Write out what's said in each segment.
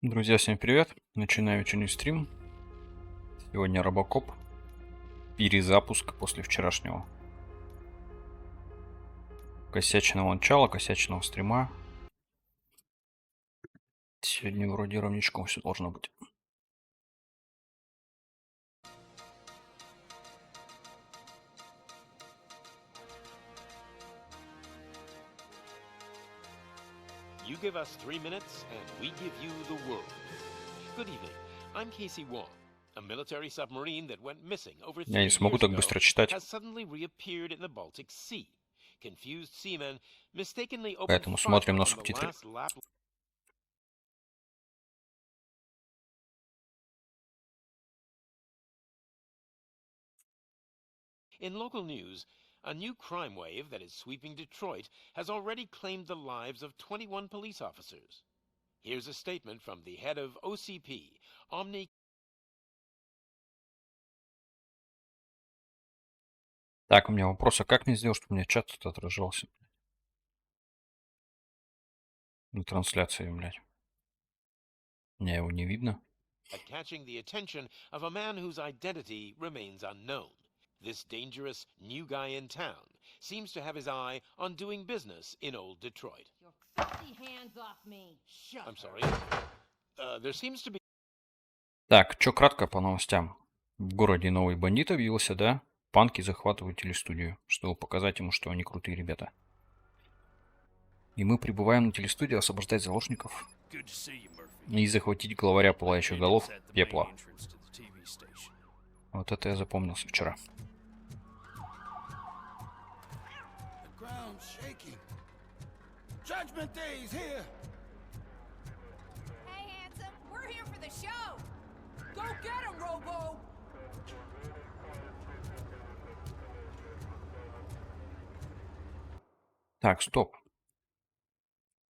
Друзья, всем привет! Начинаю вечерний стрим. Сегодня робокоп. Перезапуск после вчерашнего косячного начала, косячного стрима. Сегодня вроде ровничком все должно быть. You give us 3 minutes, and we give you the world. Good evening. I'm Casey Wong. A military submarine that went missing over Я не 3 смогу years так ago быстро читать, has suddenly reappeared in the Baltic Sea. Confused seamen mistakenly opened поэтому смотрим fire на on the субтитры. last lap. In local news, a new crime wave that is sweeping Detroit has already claimed the lives of 21 police officers. Here's a statement from the head of OCP, Omni. Так, у меня вопрос, а как мне сделать, чтобы у меня чат тут отражался на трансляции, блядь? Мне его не видно. Catching the attention of a man whose identity remains unknown. This dangerous new guy in town seems to have his eye on doing business in old Detroit. Your filthy hands off me. Shut I'm sorry. There seems to be... Так, чё кратко по новостям. В городе новый бандит объявился, да? Панки захватывают телестудию, чтобы показать ему, что они крутые ребята. И мы прибываем на телестудию освобождать заложников и захватить главаря пылающих голов Пепла. Вот это я запомнил с вчера. Hey, handsome, we're here for the show. Go get him, Robo. Так, стоп.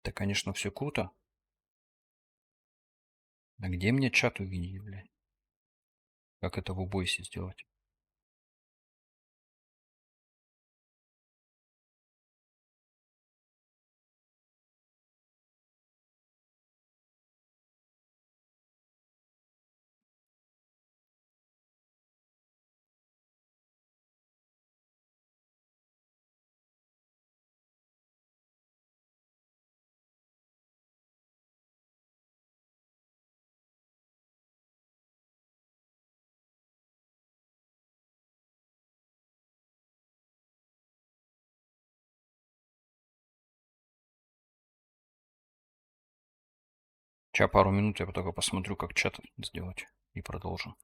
Это, конечно, все круто. А где мне чат увидеть, блядь? Как это в убойсе сделать? Сейчас пару минут я только посмотрю, как чат сделать, и продолжим.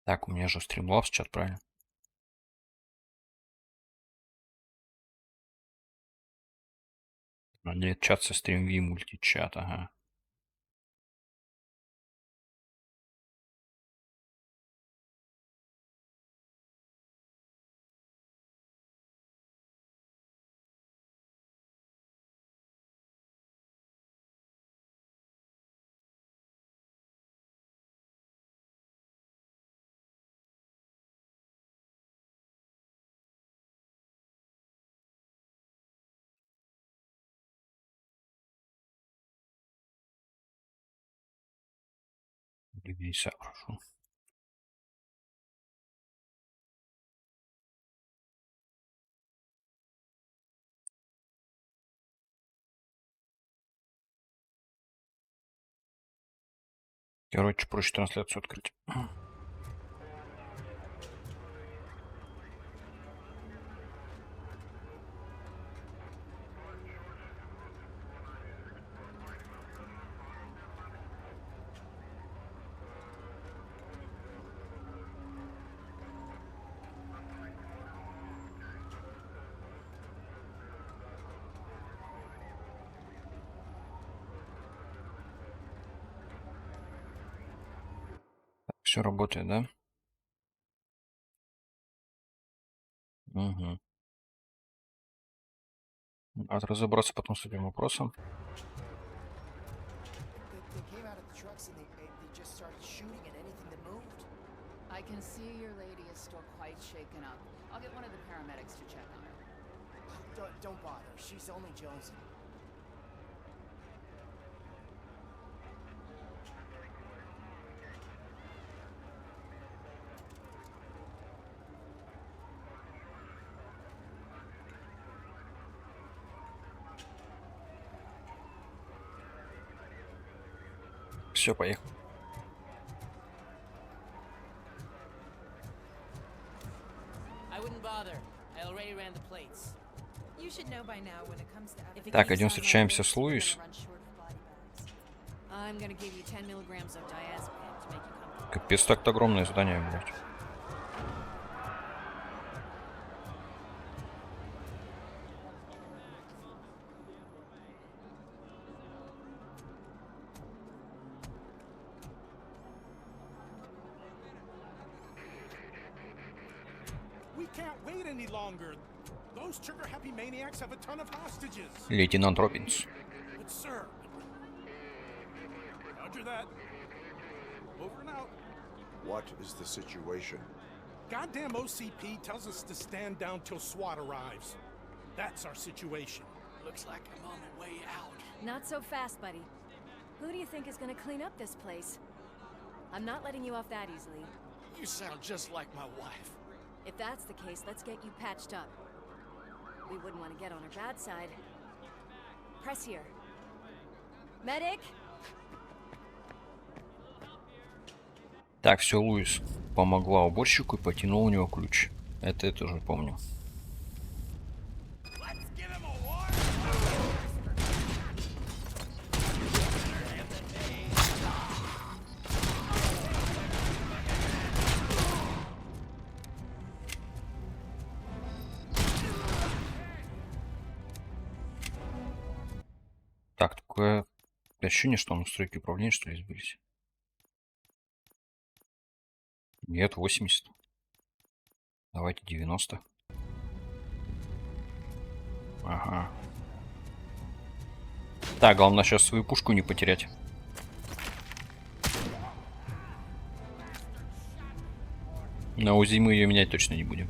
Так, у меня же стримлабс чат, правильно? А нет, чат со StreamV мультичат, ага. Веса, прошу. Короче, проще трансляцию открыть. Все работает, да? Угу. Надо разобраться потом с этим вопросом. They came out of the trucks and they just started shooting at anything that moved. I can see your lady is still quite shaken up. I'll get one of the paramedics to check on her. Don't bother. She's only jonesing. Все, поехал. I wouldn't bother. I already ran the plates. You should know by now when it comes to If it Так, keeps идем on like встречаемся this, с we're Луис. gonna run short of body bags. I'm gonna give you 10 milligrams of diazepam to make you comfortable. Капец, так-то огромное здание, блядь. We can't wait any longer. Those trigger-happy maniacs have a ton of hostages. Лейтенант Робинс. But sir... Roger that. Over and out. What is the situation? Goddamn OCP tells us to stand down till SWAT arrives. That's our situation. Looks like I'm on the way out. Not so fast, buddy. Who do you think is gonna clean up this place? I'm not letting you off that easily. You sound just like my wife. If that's the case, let's get you patched up. We wouldn't want to get on her bad side. Press here. Medic! Так, все, Луис помогла уборщику и потянула у него ключ. Это я тоже помню. Так, такое ощущение, что настройки управления, что ли, сбились. Нет, 80. Давайте 90. Ага. Так, главное сейчас свою пушку не потерять. На УЗИ мы ее менять точно не будем.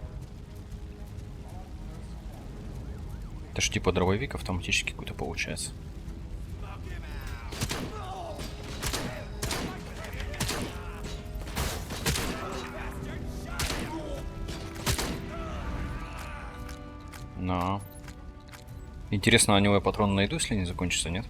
Это ж типа дробовик автоматически какой-то получается. Но. Интересно, на него я патрон найду, если не закончится, нет?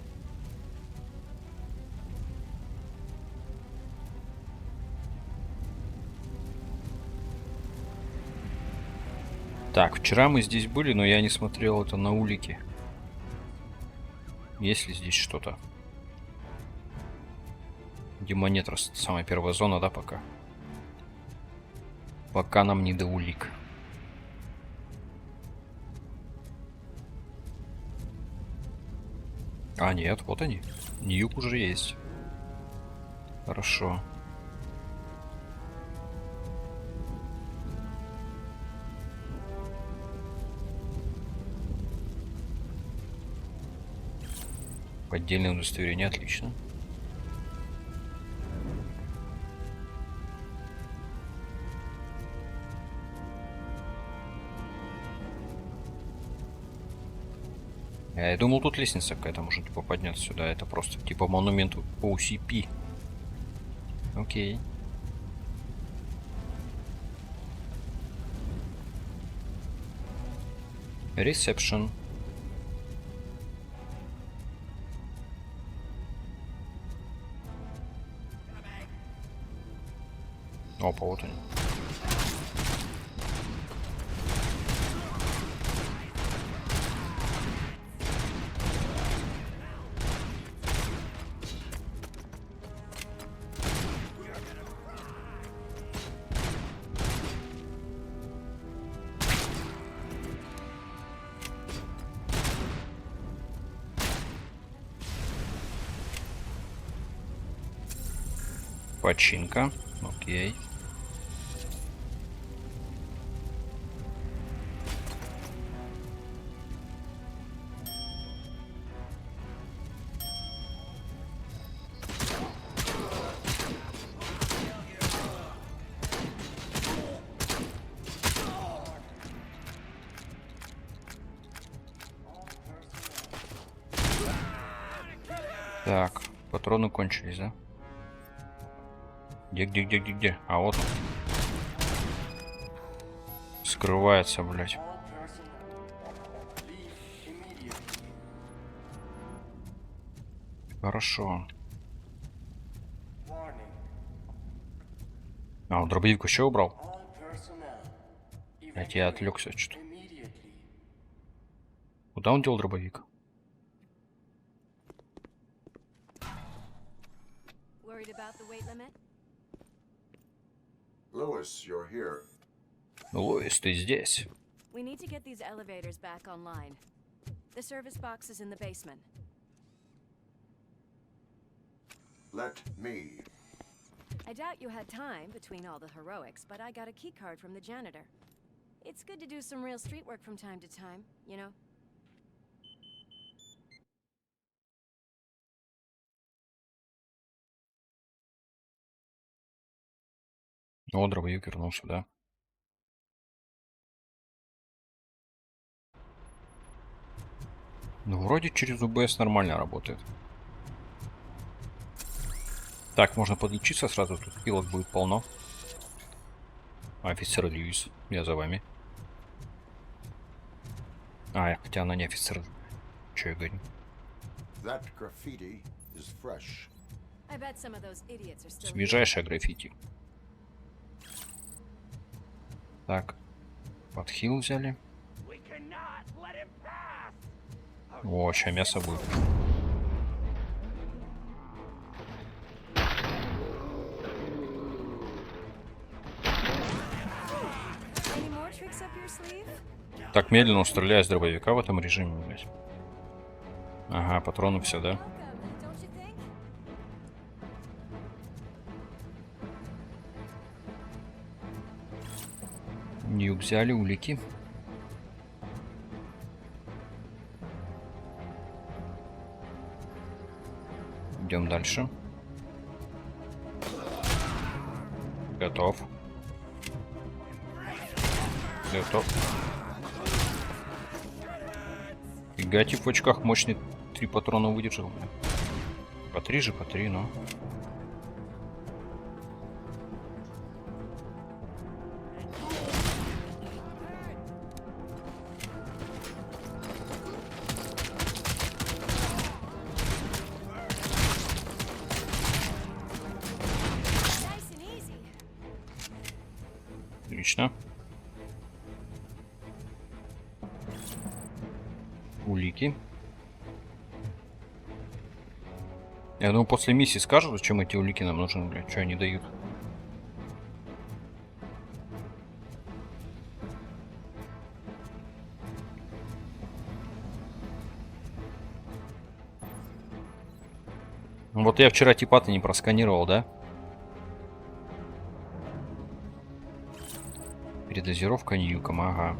Так, вчера мы здесь были, но я не смотрел это на улике. Есть ли здесь что-то? Демонетра, самая первая зона, да, пока? Пока нам не до улик. А, нет, вот они. Ньюк уже есть. Хорошо. Поддельное удостоверение, отлично. Я думал, тут лестница какая-то, может, типа подняться сюда. Это просто типа монумент OCP. Окей. Reception. Опа, вот они. Починка. Окей. Так, патроны кончились, да? Где? А вот он. Скрывается, блядь. Хорошо. А, он дробовик еще убрал? Я отвлекся что-то. Куда он дел дробовик? Worried about the weight limit? Lewis, you're here. Луис, ты здесь. We need to get these elevators back online. The service box is in the basement. Let me. I doubt you had time between all the heroics, but I got a key card from the janitor. It's good to do some real street work from time to time, you know? О, дробовик вернулся, да? Ну, вроде через УБС нормально работает. Так, можно подлечиться сразу, тут пилок будет полно. Офицер Льюис, я за вами. А, хотя она не офицер. Че я говорю? That graffiti is fresh. I bet some of those idiots are still here. Свежайшее граффити. Так, подхил взяли. О, сейчас мясо будет. Any more tricks up your sleeve? Так медленно стреляю с дробовика в этом режиме, блядь. Ага, патроны все, да? Welcome, don't you think? Нюк взяли, улики. Идем дальше. Готов. Готов. Фига, тип в очках мощный 3 патрона выдержал. По 3 же, по 3, но. Nice and easy. Отлично. Улики. Я думаю, после миссии скажут, зачем эти улики нам нужны, блядь, что они дают. Вот я вчера типа-то не просканировал, да? Передозировка ньюком, ага.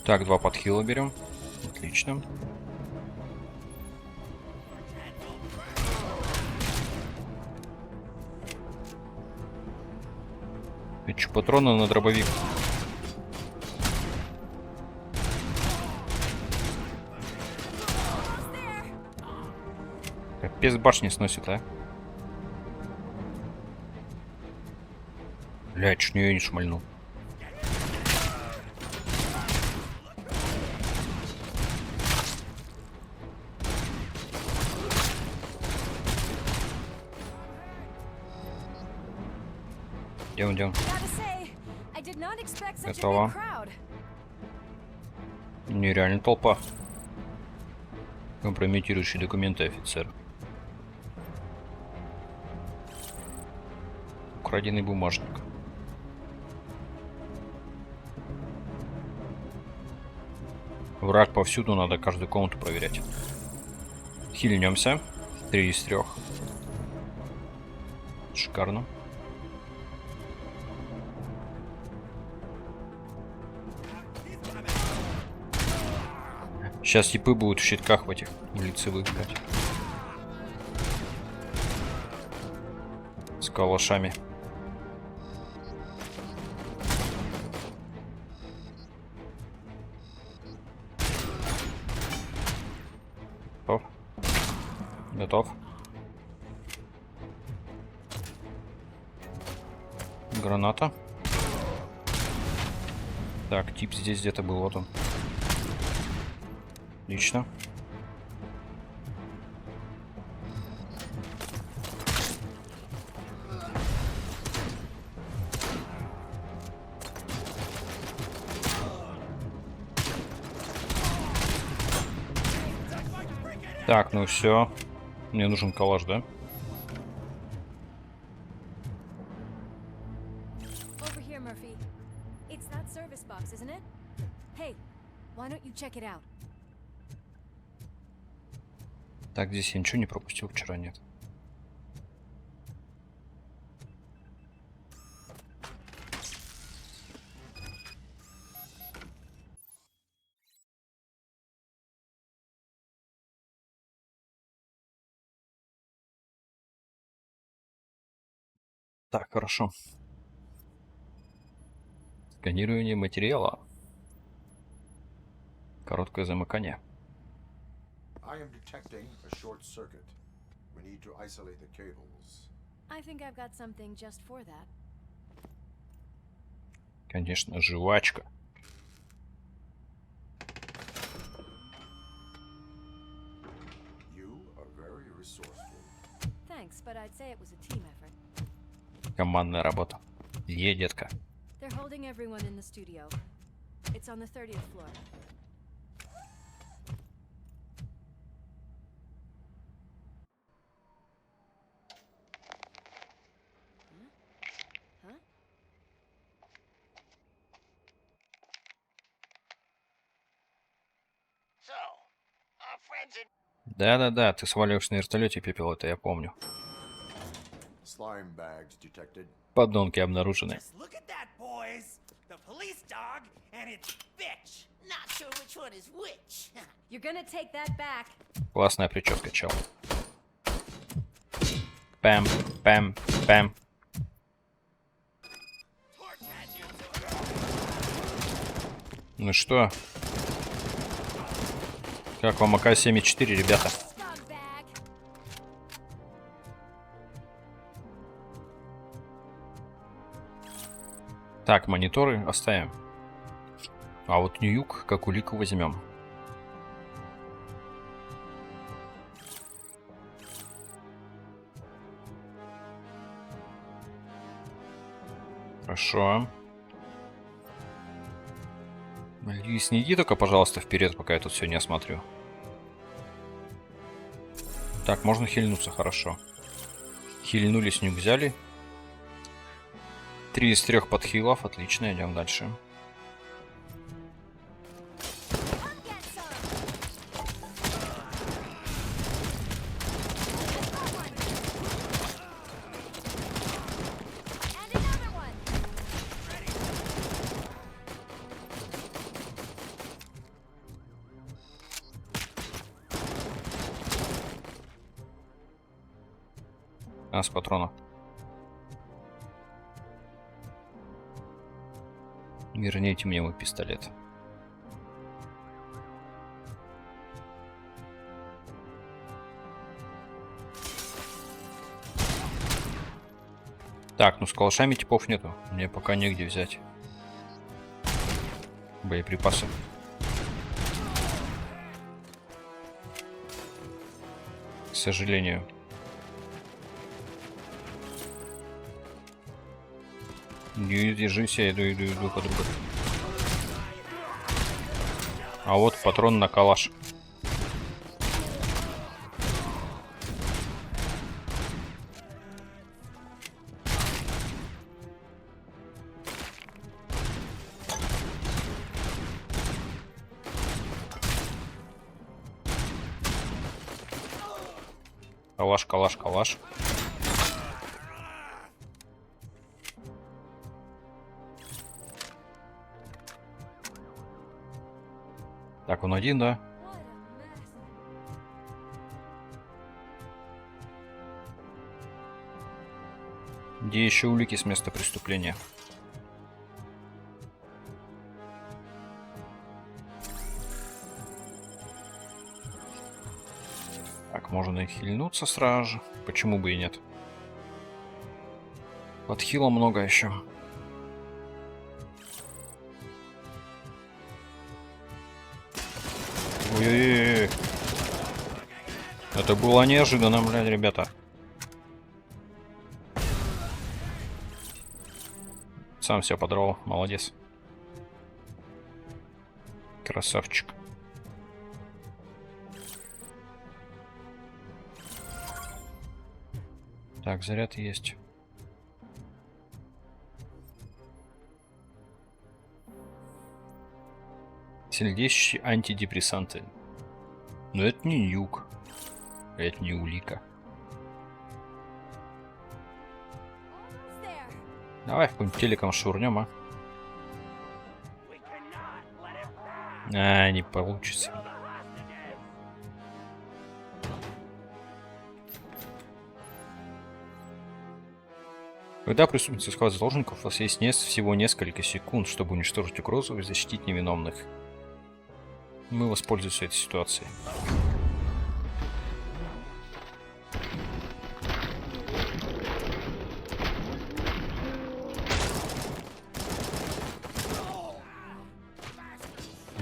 Так, 2 подхила берем. Отлично. Хочу патроны на дробовик. Капец, башни сносит, а? Бля, чуть нее не шмальнул. Идем. Gotta say, I did not expect such a Готово. big crowd. Нереально толпа. Компрометирующие документы, офицер. Украденный бумажник. Враг повсюду, надо каждую комнату проверять. Хильнемся. 3 из 3. Шикарно. Сейчас типы будут в щитках в этих лицевых, блядь. С калашами. Готов. Готов. Граната. Так, тип здесь где-то был, вот он. Отлично. Так, ну все. Мне нужен калаш, да? Over here, Murphy. It's that service box, isn't it? Hey, why don't you check it out? Так, здесь я ничего не пропустил вчера, нет. Так, хорошо. Сканирование материала. Короткое замыкание. I am detecting a short circuit. We need to isolate the cables. I think I've got something just for that. Конечно, жвачка. You are very resourceful. Thanks, but I'd say it was a team effort. Командная работа. Детка. They're holding everyone in the studio. It's on the 30th floor. Да-да-да, ты сваливаешь на вертолете, пепел, это я помню. Slime bags detected. Подонки обнаружены. Just look at that, boys. The police dog and its bitch. Not sure which one is which. You're gonna take that back. Классная прическа, чел. Пэм, пэм, пэм. Ну что? Как вам АК-74, ребята? Scumbag. Так, мониторы оставим. А вот Ньюк как улику возьмем. Хорошо. Льюис, не иди только, пожалуйста, вперед, пока я тут все не осмотрю. Так, можно хильнуться, хорошо. Хильнулись, нюк взяли. 3 из 3 подхилов, отлично, идем дальше. С патронов. Верните мне мой пистолет. Так, ну с калашами типов нету. Мне пока негде взять боеприпасы. К сожалению. Держись, я иду, подруга. А вот патрон на калаш. Калаш, калаш, калаш. Так, он один, да? Где еще улики с места преступления? Так, можно и хильнуться сразу же. Почему бы и нет? Под хилом много еще. Ой-ой-ой. Это было неожиданно, блядь, ребята. Сам себя подрал, молодец. Красавчик. Так, заряд есть. Сильнейшие антидепрессанты. Но это не нюк. Это не улика. Давай в какой-нибудь телеком шурнем, а? А, не получится. Когда преступница схватит заложников, у вас есть всего несколько секунд, чтобы уничтожить угрозу и защитить невиновных. Мы воспользуемся этой ситуацией.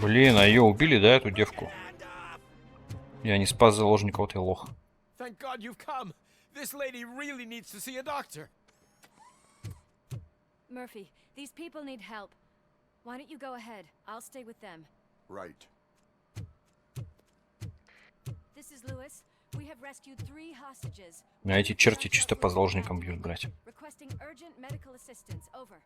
Блин, а ее убили, да, эту девку? Я не спас заложника, вот я лох. Thank God you've come. This lady really needs to see a doctor. Murphy, these people need help. Why don't you go ahead? I'll stay with them. Right. This is Lewis. We have rescued 3 hostages. А эти черти чисто по заложникам бьют, блядь. Requesting urgent medical assistance. Over.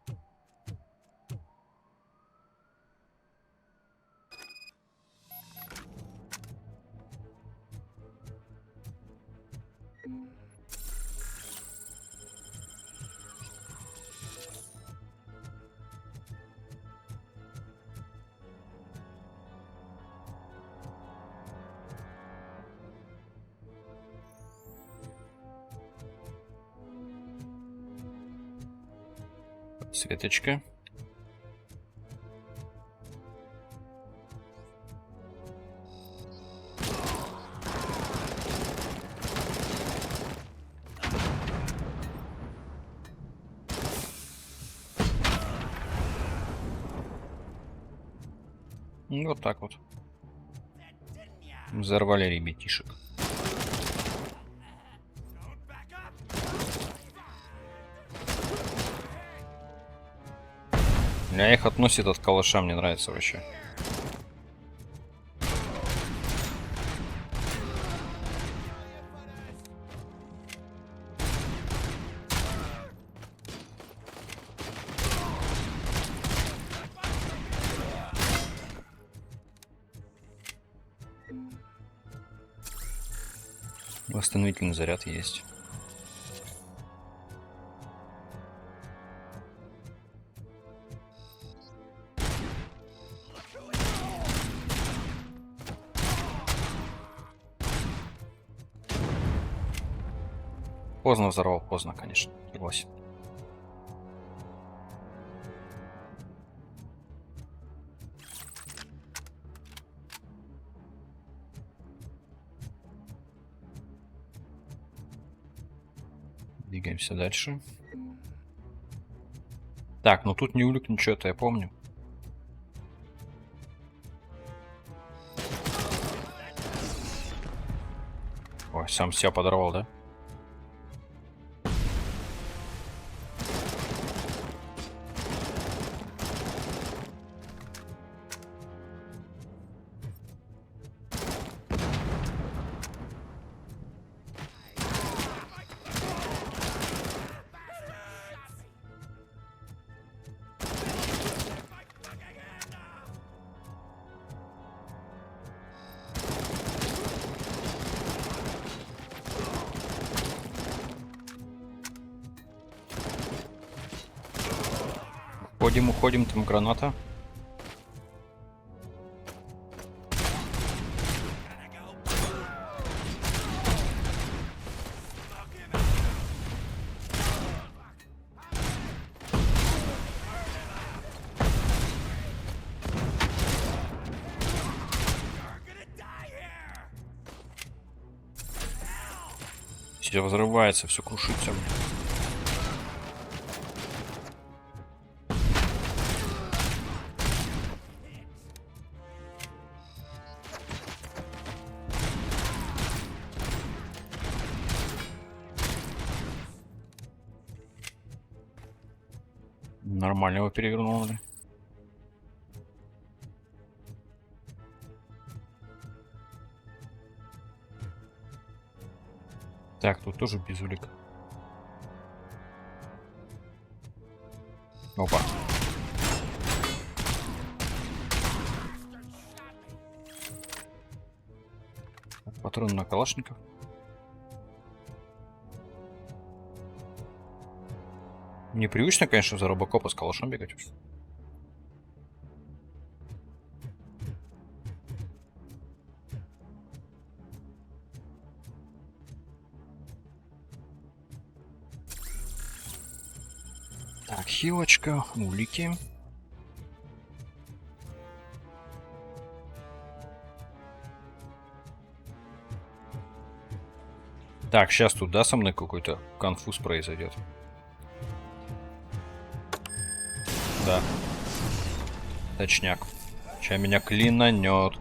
Светочка. И вот так вот. Взорвали ребятишек. Я их относит от калаша, мне нравится вообще. Восстановительный заряд есть. Поздно взорвал, поздно, конечно, согласен. Двигаемся дальше. Так, ну тут не улик, ничего-то я помню. Ой, сам себя подорвал, да? Уходим, там граната. Все взрывается, все крушится. Нормально его перевернул. Так, тут тоже безулик. Опа. Патрон на калашников. Непривычно, конечно, за робокопа с калашом бегать. Так, хилочка, улики. Так, сейчас тут, да, со мной какой-то конфуз произойдет. Да. Точняк. Сейчас меня клинанет.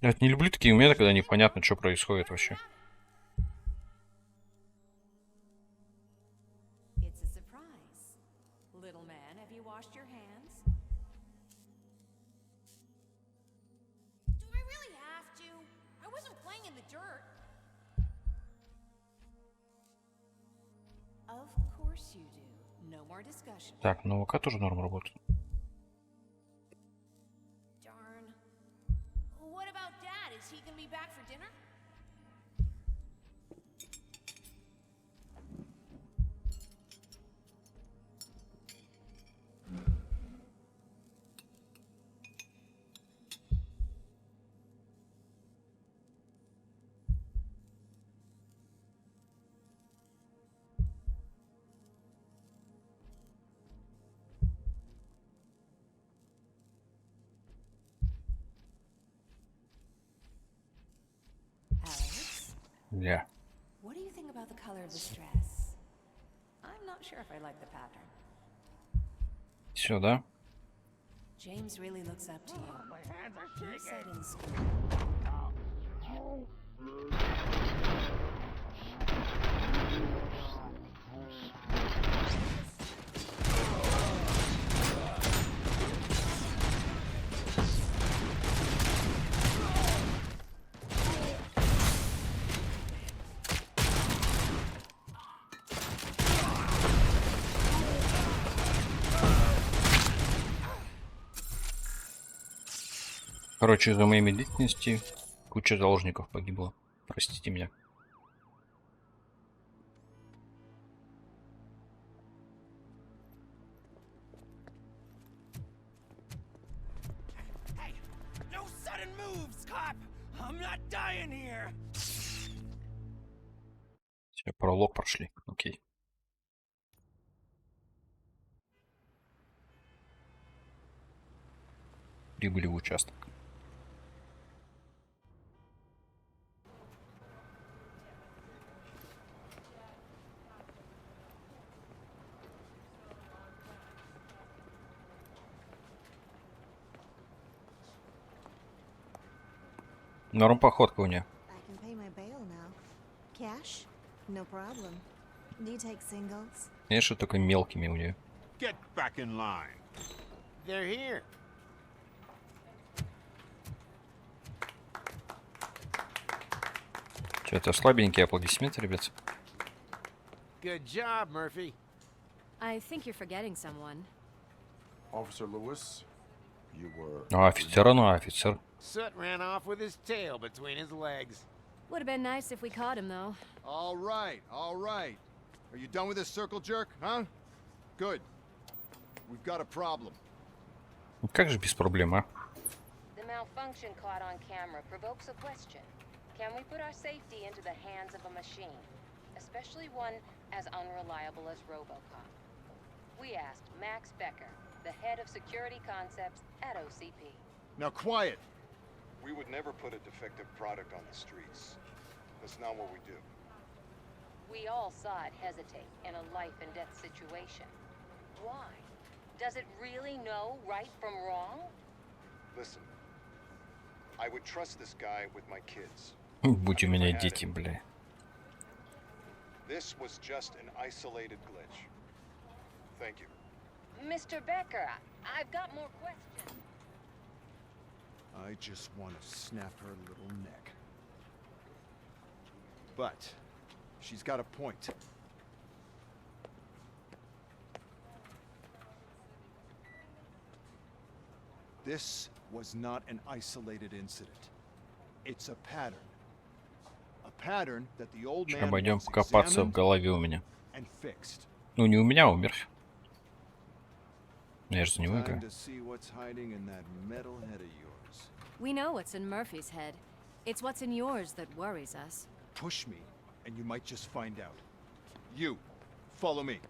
Я вот не люблю такие моменты, когда непонятно, что происходит вообще. Так, ну ВК тоже норм работает. Yeah. What do you think about the color of this dress? I'm not sure if I like the pattern. Сюда. James really looks up to you. He said in school. Короче, из-за моей медлительности куча заложников погибло. Простите меня. Hey, no sudden moves, cop. I'm not dying here. Все, пролог прошли. Окей. Прибыли в участок. Норм походка у нее. I can pay my bail now. Cash? No problem. Do you take singles? Конечно, только мелкими у нее. Get back in line. They're here. Что-то слабенькие аплодисменты, ребят. Good job, Murphy. I think you're forgetting someone. Officer Lewis, You were. А офицер, ну офицер. Soot ran off with his tail between his legs. Would have been nice if we caught him, though. All right, all right. Are you done with this circle jerk, huh? Good. We've got a problem. Ну как же без проблем, а? The malfunction caught on camera provokes a question. Can we put our safety into the hands of a machine, especially one as unreliable as RoboCop? We asked Max Becker, the head of security concepts at OCP. Now quiet! We would never put a defective product on the streets. That's not what we do. We all saw it hesitate in a life and death situation. Why? Does it really know right from wrong? Listen, I would trust this guy with my kids. Будь у меня дети, бля. This was just an isolated glitch. Thank you. Mr. Becker, I've got more questions. I just want to snap her little neck. But she's got a point. This was not an isolated incident. It's a pattern. A pattern that the old man Пойдем once покопаться в examined голове у меня. and fixed. Ну не у меня, умер. Я же за него Time играю. to see what's hiding in that metal head of yours. We know what's in Murphy's head. It's what's in yours that worries us. Push me, and you might just find out. You, follow me.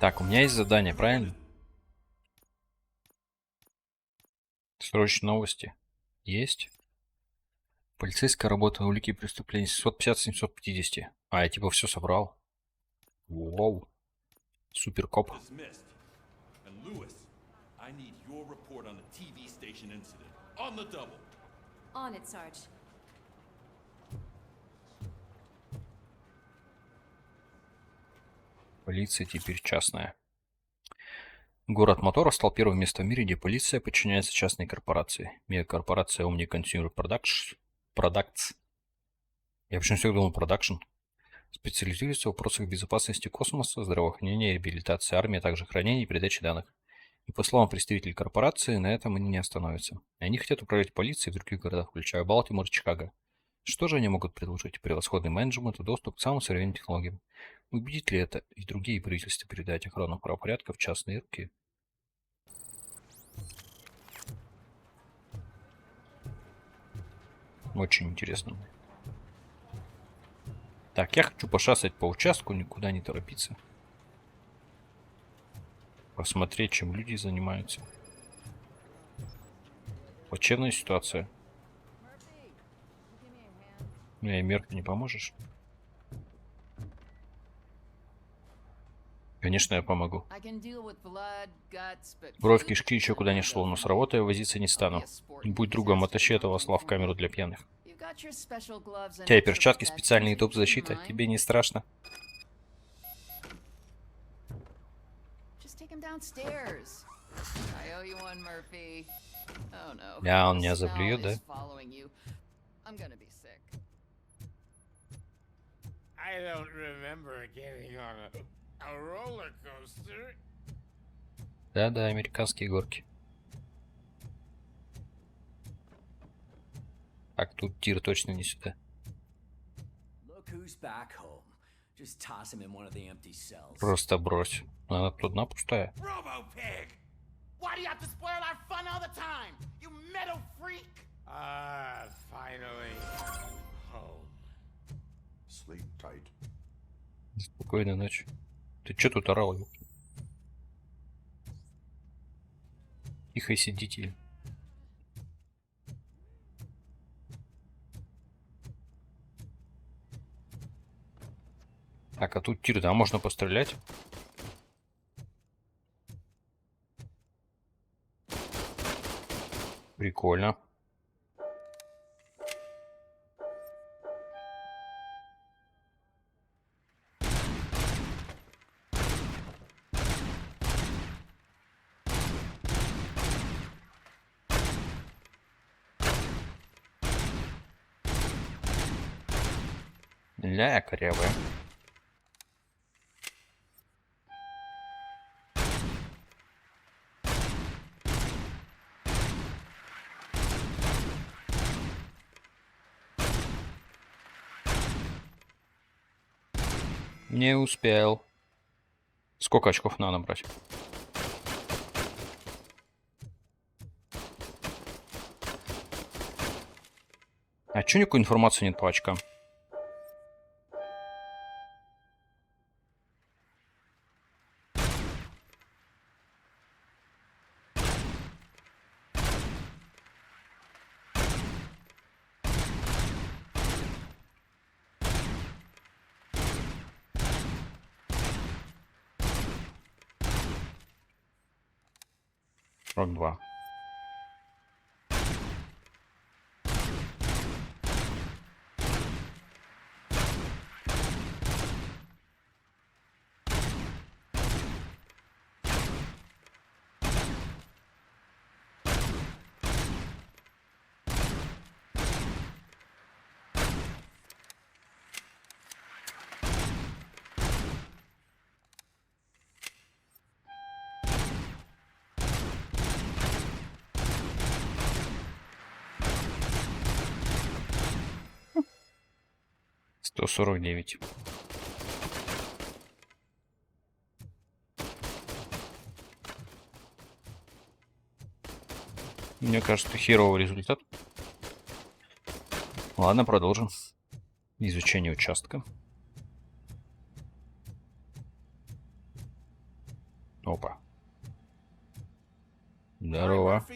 Так, у меня есть задание, правильно? Срочные новости. Есть. Полицейская работа на улике преступлений 750-750. А, я типа все собрал. Воу. Суперкоп. On it, Sarge. Полиция теперь частная. Город Мотора стал первым местом в мире, где полиция подчиняется частной корпорации. Мегакорпорация Omni Consumer Products. Я почему всегда думал Production. Специализируется в вопросах безопасности космоса, здравоохранения, реабилитации армии, а также хранения и передачи данных. И по словам представителей корпорации, на этом они не остановятся. Они хотят управлять полицией в других городах, включая Балтимор и Чикаго. Что же они могут предложить? Превосходный менеджмент и доступ к самым современным технологиям. Убедит ли это и другие правительства передать охрану правопорядка в частные руки? Очень интересно. Так, я хочу пошастать по участку, никуда не торопиться. Посмотреть, чем люди занимаются. Плачевная ситуация. Ну, и Мерку не поможешь? Конечно, я помогу. Бровь кишки еще куда не шло, но с работой я возиться не стану. Будь другом, оттащи этого осла в камеру для пьяных. У тебя перчатки, специальный топ защита. Тебе не страшно? Да, он меня заблюет, да? I don't remember getting on a roller coaster. Да-да, американские горки. Так, тут тир точно не сюда. Просто брось. Она тут одна пустая. RoboPig! Why do you have to spoil our fun all the time? You metal freak! Finally home. Sleep tight. Спокойной ночи. Ты чё тут орал? Тихо сидите. Так, а тут тир, да, можно пострелять? Прикольно. Ля, корявая. Не успел. Сколько очков надо набрать? А чё никакой информации нет по очкам? Рок 2. Сто 49. Мне кажется, херовый результат. Ладно, продолжим. Изучение участка. Опа. Здорово.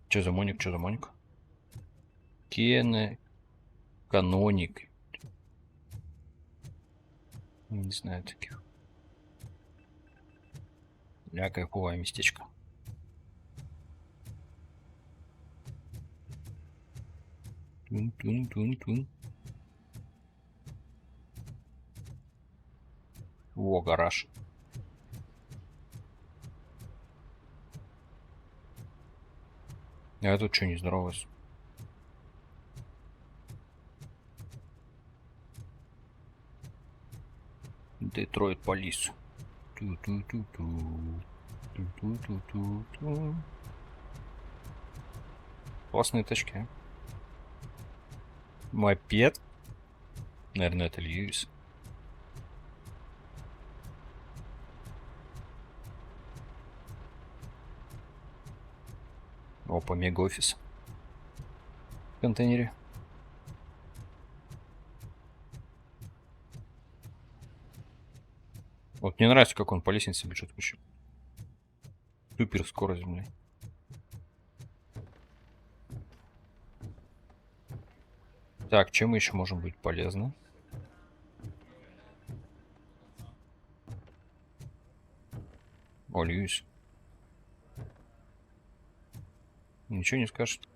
Чё за моник, чё за моник? Каноник. Не знаю таких. Ля, какое местечко. Тун-тун-тун-тун. Во, гараж. Я тут что, не здороваюсь? Детройт полис. Ту-ту-ту-ту. Ту-ту-ту-ту-ту. Классные тачки, а? Мопед? Наверное, это Льюис. Опа, мега-офис. В контейнере. Вот мне нравится, как он по лестнице бежит вообще. Супер скорость, блин. Так, чем мы еще можем быть полезны? О, Льюис. Ничего не скажет.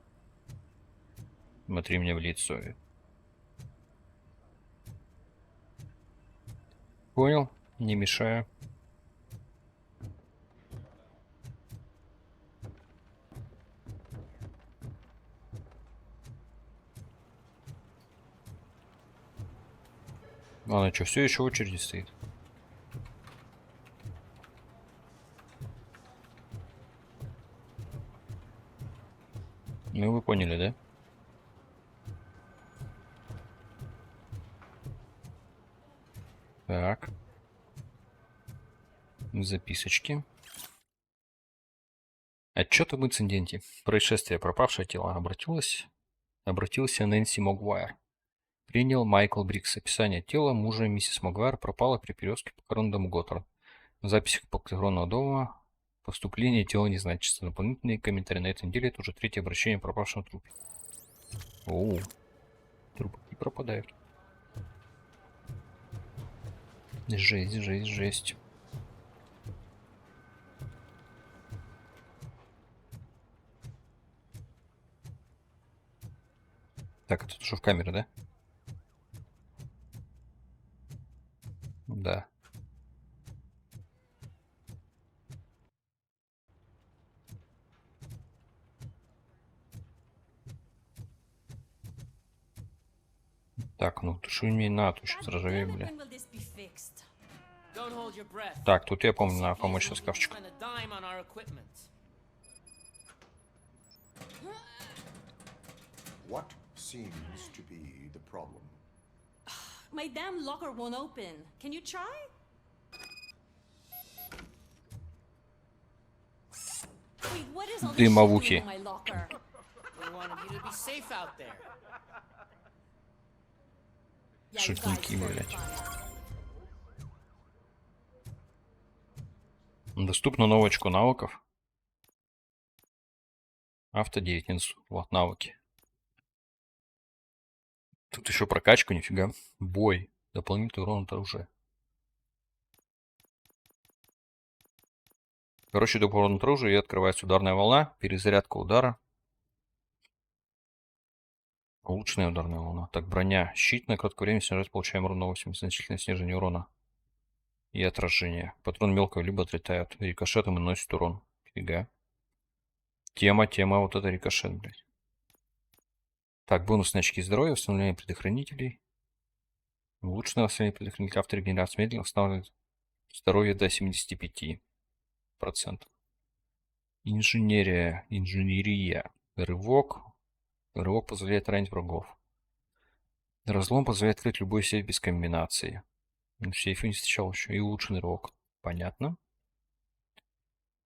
Смотри мне в лицо. Понял, не мешаю. Она что, все еще в очереди стоит? Ну, вы поняли, да? Так. Записочки. Отчет об инциденте. Происшествие. Пропавшее тело. Обратился Нэнси Магуайр. Принял Майкл Брикс. Описание тела мужа миссис Магуайр пропало при перевозке похоронному дому Готтер. В записях похоронного дома поступление тела не значится. Дополнительные комментарии на этой неделе. Это уже третье обращение о пропавшем трупе. Оу. Трупы не пропадают. Жесть, жесть, жесть. Так, это уже в камере, да? Да. Так, ну туши мне на, то сейчас ржавею, бля. Так, тут я помню, надо помочь со шкафчиком. What seems to be the problem? My damn locker won't open. Can you try? Wait, what is all this shit Дымовухи. doing in my locker? We wanted you to be safe out there. Yeah, you guys Шутники, very блядь. funny. Доступно новое очко навыков. Автодеятельность. Вот навыки. Тут еще прокачка, нифига. Бой. Дополнительный урон от оружия. Короче, до урона от оружия и открывается ударная волна. Перезарядка удара. Улучшенная ударная волна. Так, броня. Щит на короткое время снижает получаемый урон на 8. Значительное снижение урона. И отражение. Патрон мелкого либо отлетают. Рикошетом и наносит урон. Фига. Тема. Вот это рикошет, блядь. Так, бонусные очки здоровья. Восстановление предохранителей. Улучшенное восстановление предохранителей. Авторегенерация медленно восстанавливает здоровье до 75%. Инженерия. Рывок. Рывок позволяет ранить врагов. Разлом позволяет открыть любой сейф без комбинации. В сейфе не встречал еще. И улучшенный рывок. Понятно.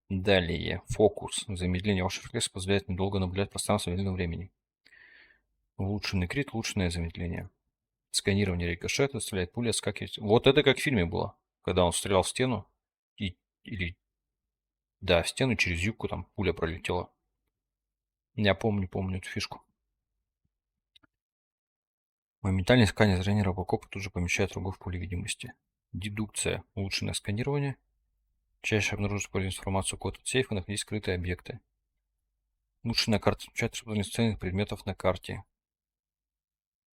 Далее. Фокус. Замедление ваших рефлексов позволяет недолго наблюдать пространство медленного времени. Улучшенный крит, улучшенное замедление. Сканирование рикошета заставляет пули отскакивать. Вот это как в фильме было. Когда он стрелял в стену. Да, в стену через юбку там пуля пролетела. Я помню эту фишку. Моментальное сканер зрения робокопа тут же помещает врагов в поле видимости. Дедукция. Улучшенное сканирование. Чаще обнаружить используя информацию код от сейфа, находить скрытые объекты. Улучшенная карта отмечает расположение ценных предметов на карте.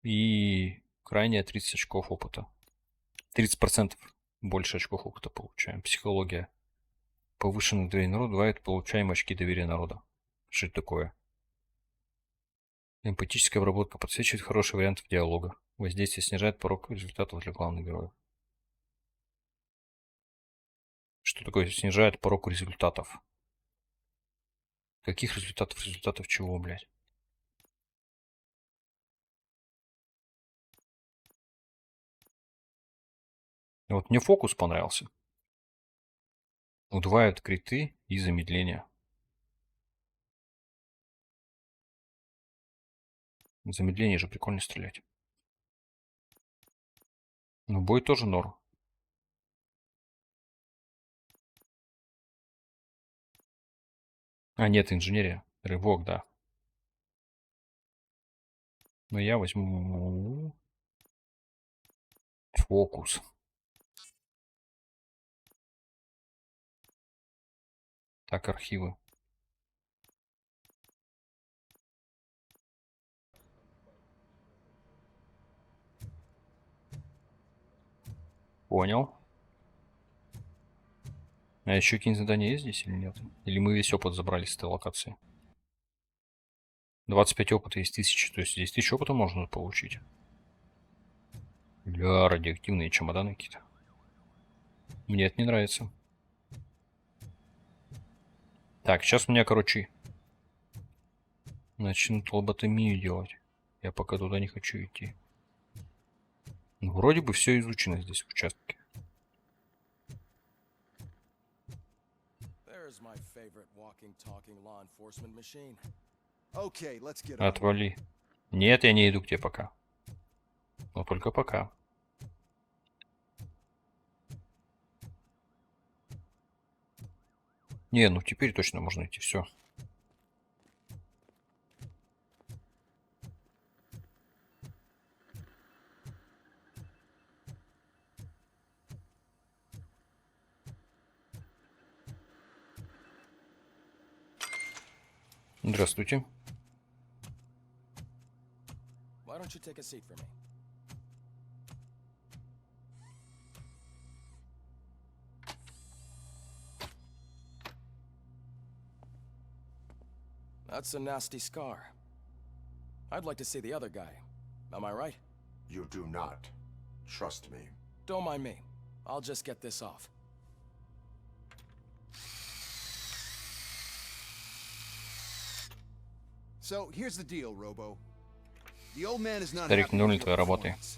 И крайняя 30 очков опыта. 30% больше очков опыта получаем. Психология. Повышенное доверие народа бывает получаем очки доверия народа. Что это такое? Эмпатическая обработка подсвечивает хороший вариант диалога. Воздействие снижает порог результатов для главных героев. Что такое снижает порог результатов? Каких результатов? Результатов чего, блядь? Вот мне фокус понравился. Удваивает криты и замедление. Замедление же прикольно стрелять. Но бой тоже норм. А, нет, инженерия. Рывок, да. Но я возьму фокус. Так, архивы. Понял. А еще какие-нибудь задания есть здесь или нет? Или мы весь опыт забрали с этой локации? 25 опыта есть 1000. То есть здесь 1000 опыта можно получить. Бля, радиоактивные чемоданы какие-то. Мне это не нравится. Так, сейчас меня, короче, начнут лоботомию делать. Я пока туда не хочу идти. Ну, вроде бы все изучено здесь в участке. Отвали. Нет, я не иду к тебе пока. Но только пока. Не, ну теперь точно можно идти, все. Здравствуйте. Why don't you take a seat for me? That's a nasty scar. I'd like to see the other guy. Am I right? You do not. Trust me. Don't mind me. I'll just get this off. So here's the deal, Robo. The old man is not Старик, happy недоволен with your твоей работой. performance.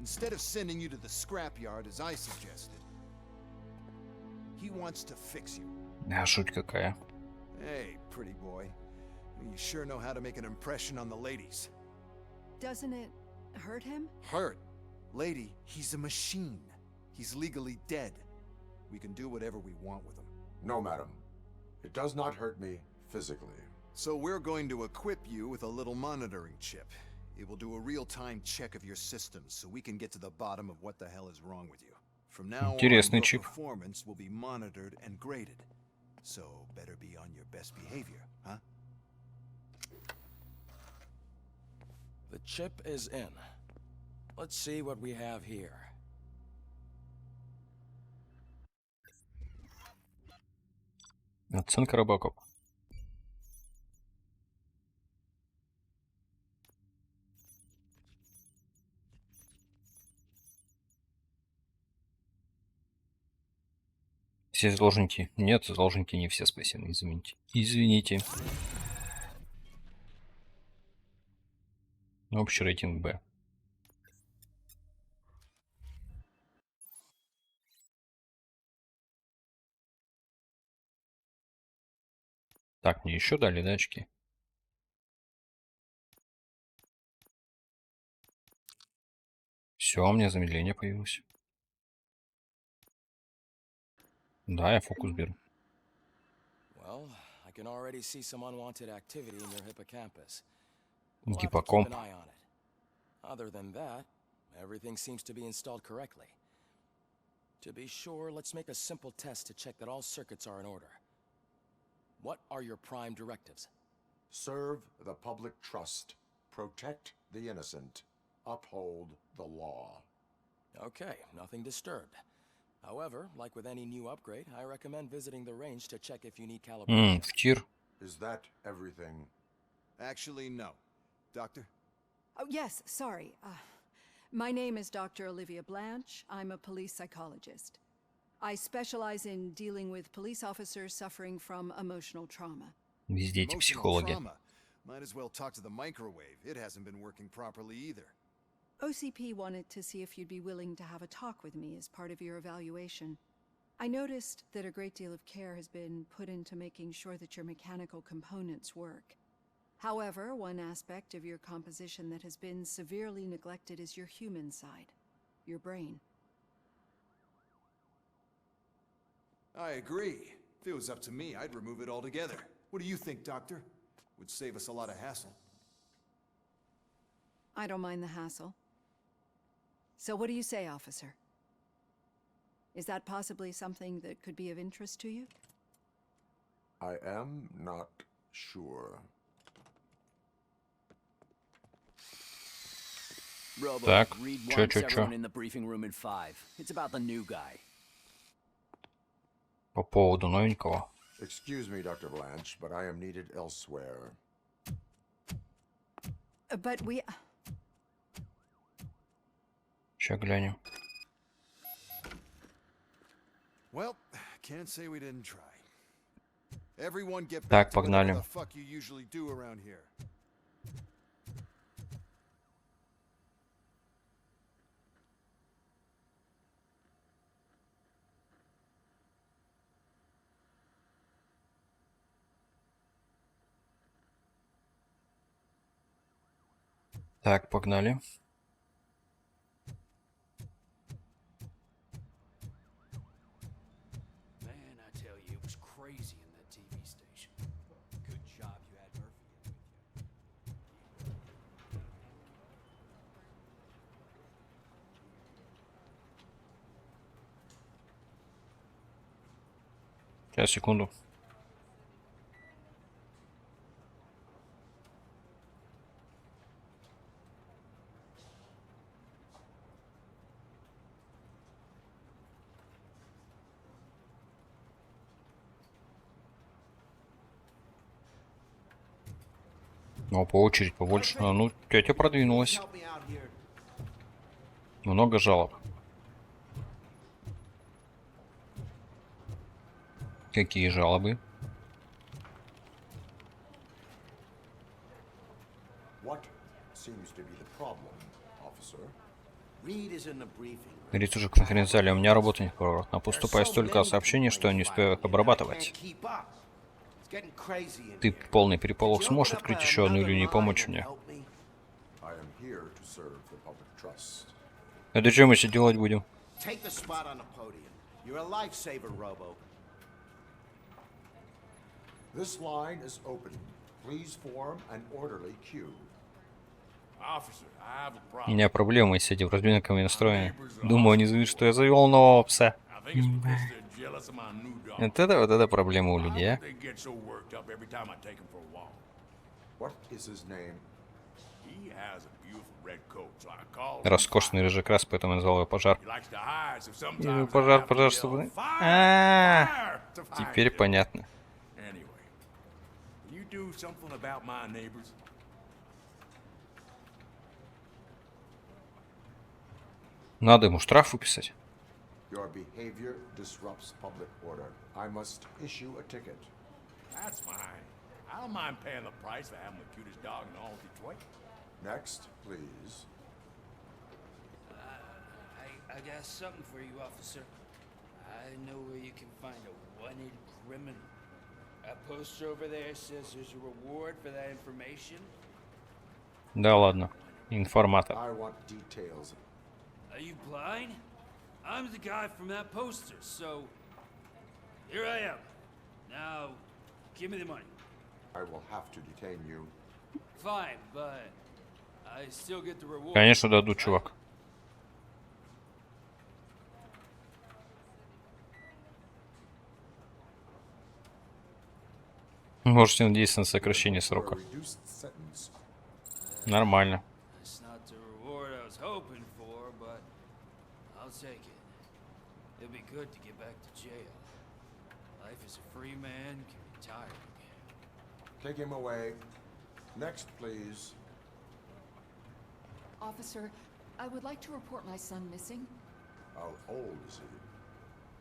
Instead of sending you to the scrapyard as I suggested, he wants to fix you. Шуть какая. Hey, pretty boy. You sure know how to make an impression on the ladies. Doesn't it hurt him? Hurt? Lady, he's a machine. He's legally dead. We can do whatever we want with him. No, madam. It does not hurt me physically. So we're going to equip you with a little monitoring chip. It will do a real-time check of your systems so we can get to the bottom of what the hell is wrong with you. From now on, Интересный your чип. performance will be monitored and graded. So better be on your best behavior, huh? The chip is in. Let's see what we have here. Оценка робокоп. Все заложники. Нет, заложники не все спасены, извините. Извините. Общий рейтинг Б. Так, мне еще дали, да, очки? Все, у меня замедление появилось. Да, я фокус беру. Well, I can already see some unwanted activity in your hippocampus. We'll have to keep Гиппокомп. an eye on it. Other than that, everything seems to be installed correctly. To be sure, let's make a simple test to check that all circuits are in order. What are your prime directives? Serve the public trust. Protect the innocent. Uphold the law. Okay, nothing disturbed. However, like with any new upgrade, I recommend visiting the range to check if you need calibration. В тир. Is that everything? Actually, no. Doctor? Oh, yes, sorry. My name is Dr. Olivia Blanche. I'm a police psychologist. I specialize in dealing with police officers suffering from emotional trauma. Везде эти Emotional психологи. trauma. Might as well talk to the microwave. It hasn't been working properly either. OCP wanted to see if you'd be willing to have a talk with me as part of your evaluation. I noticed that a great deal of care has been put into making sure that your mechanical components work. However, one aspect of your composition that has been severely neglected is your human side, your brain. I agree. If it was up to me, I'd remove it altogether. What do you think, Doctor? Would save us a lot of hassle. I don't mind the hassle. So what do you say, officer? Is that possibly something that could be of interest to you? I am not sure. Robo, Так, read чё? once everyone in the briefing room in 5. It's about the new guy. По поводу новенького. Excuse me, Dr. Blanche, but I am needed elsewhere. But we... Сейчас глянем. Well, can't say we didn't try. Everyone get Так, back to whatever погнали. the fuck you usually do around here. Так, погнали. Man, I tell you, it was crazy in that TV station. Good job you had Murphy in with you. Сейчас, секунду. Ну, по очередь побольше. Ну, тетя продвинулась. Много жалоб. Какие жалобы? seems to be the problem, officer? Reed is in the briefing. Говорит уже в конференц-зале, у меня работа не в проворот, но поступает столько сообщений, что я не успею их обрабатывать. Ты полный переполох, сможешь открыть еще одну линию и помочь мне? Это что мы сейчас делать будем? This line is open. Please form an orderly queue. У меня проблемы с этим разминками настроены. Думаю, они знают, что я завел нового пса. Вот это проблема у людей, а? Роскошный рыжекрас, поэтому назвал его Пожар. Пожар, чтобы... Теперь понятно. Надо ему штраф выписать. Your behavior disrupts public order. I must issue a ticket. That's fine. I don't mind paying the price for having the cutest dog in all of Detroit. Next, please. I got something for you, officer. I know where you can find a wanted criminal. That poster over there says there's a reward for that information. Да ладно, информатор. I want details. Are you blind? I'm the guy from that poster, so here I am. Now, give me the money. I will have to detain you. Fine, but I still get the reward. Конечно, дадут, чувак. Можете надеяться на сокращение срока. Нормально. It'll be good to get back to jail. Life as a free man can be tiring. Take him away. Next, please. Officer, I would like to report my son missing. How old is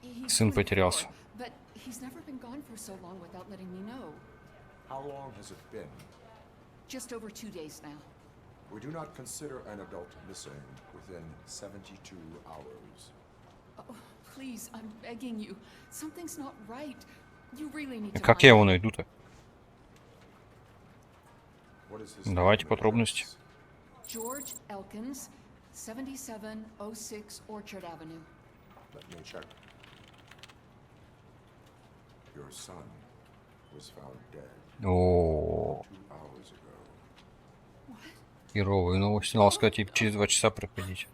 he? Сын потерялся. But he's never been gone for so long without letting me know. How long has it been? Just over 2 days now. We do not consider an adult missing within 72 hours. Oh, please, I'm begging you. Something's not right. You really need to. Как я его найду-то? Давайте подробности. George Elkins, 7706 Orchard Avenue. Let me check. Your son was found dead. О. 2 hours ago. Херовые новости. Надо сказать, типа, через 2 часа приходить.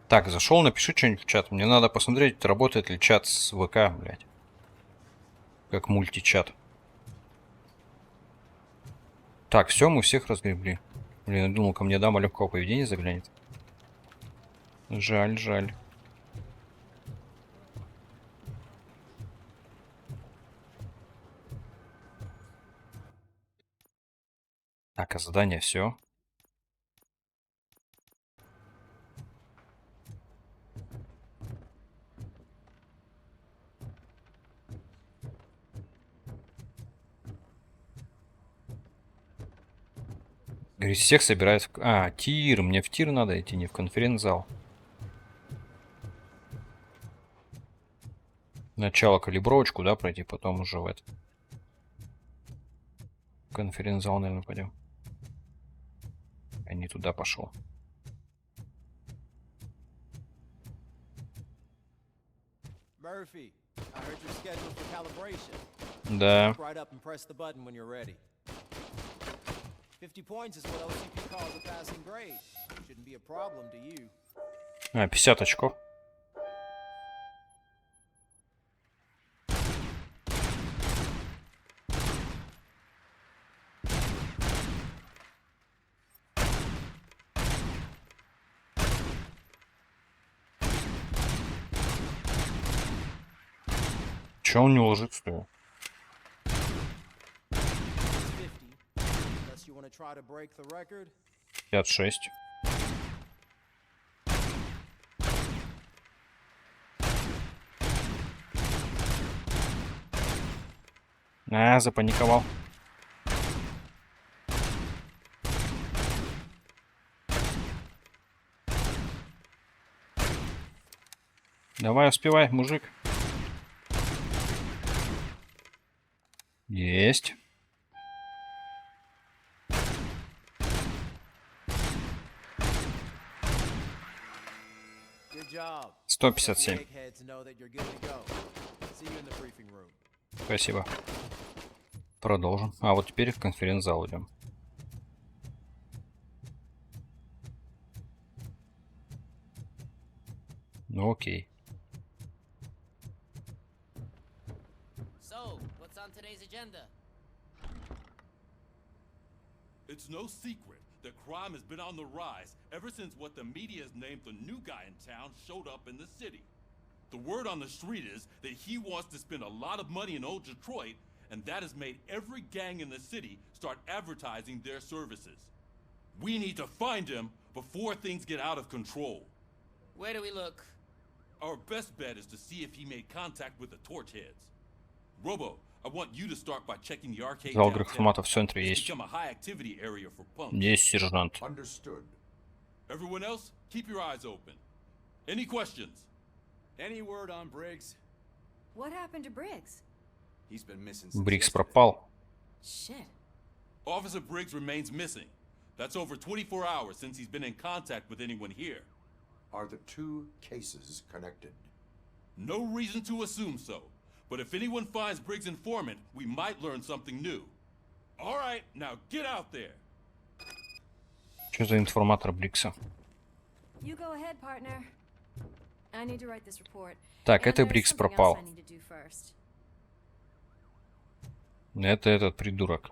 Так, зашел, напиши что-нибудь в чат. Мне надо посмотреть, работает ли чат с ВК, блядь. Как мультичат. Так, все, мы всех разгребли. Блин, я думал, ко мне дама легкого поведения заглянет. Жаль, жаль. Так, а задание все. Говорит, всех собирают в... А, тир. Мне в тир надо идти, не в конференц-зал. Сначала калибровочку, да, пройти, потом уже в это. В конференц-зал, наверное, пойдем. А не туда пошел. Murphy, I heard you're scheduled for calibration. Да. Right up and press the button when you're ready. 50 points is what OCP calls a passing grade. Shouldn't be a problem to you. А, 50 очков. Че он не ложится-то? 56. А, запаниковал. Давай, успевай, мужик. Есть. Good job. 157. Let the eggheads know that you're good to go. See you in the briefing room. Спасибо. Продолжим. А вот теперь в конференц-зал идем. Ну окей. So, what's on today's agenda? It's no secret that crime has been on the rise ever since what the media has named the new guy in town showed up in the city. The word on the street is that he wants to spend a lot of money in old Detroit, and that has made every gang in the city start advertising their services. We need to find him before things get out of control. Where do we look? Our best bet is to see if he made contact with the torch heads. Robo, I want you to start by checking the arcade Зал downtown. графомата в центре It's есть. become a high activity area for punks. Есть сержант. Understood. Everyone else, keep your eyes open. Any questions? Any word on Briggs? What happened to Briggs? He's been missing since Брикс yesterday. пропал. Shit. Officer Briggs remains missing. That's over 24 hours since he's been in contact with anyone here. Are the two cases connected? No reason to assume so. But if anyone finds Briggs' informant, we might learn something new. All right, now get out there. Что за информатор Брикса? You go ahead, partner. I need to write this report. Так, And это there's Брикс something else пропал. I need to do first. Это этот придурок.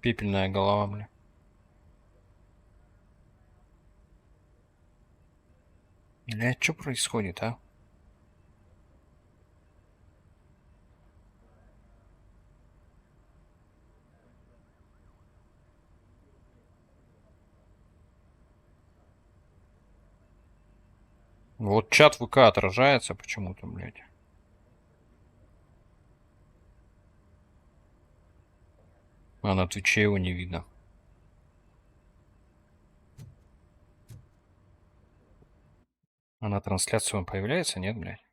Пепельная голова, бля. Бля, что происходит, а? Вот чат ВК отражается почему-то, блядь. А на Твиче его не видно. А на трансляции он появляется? Нет, блядь?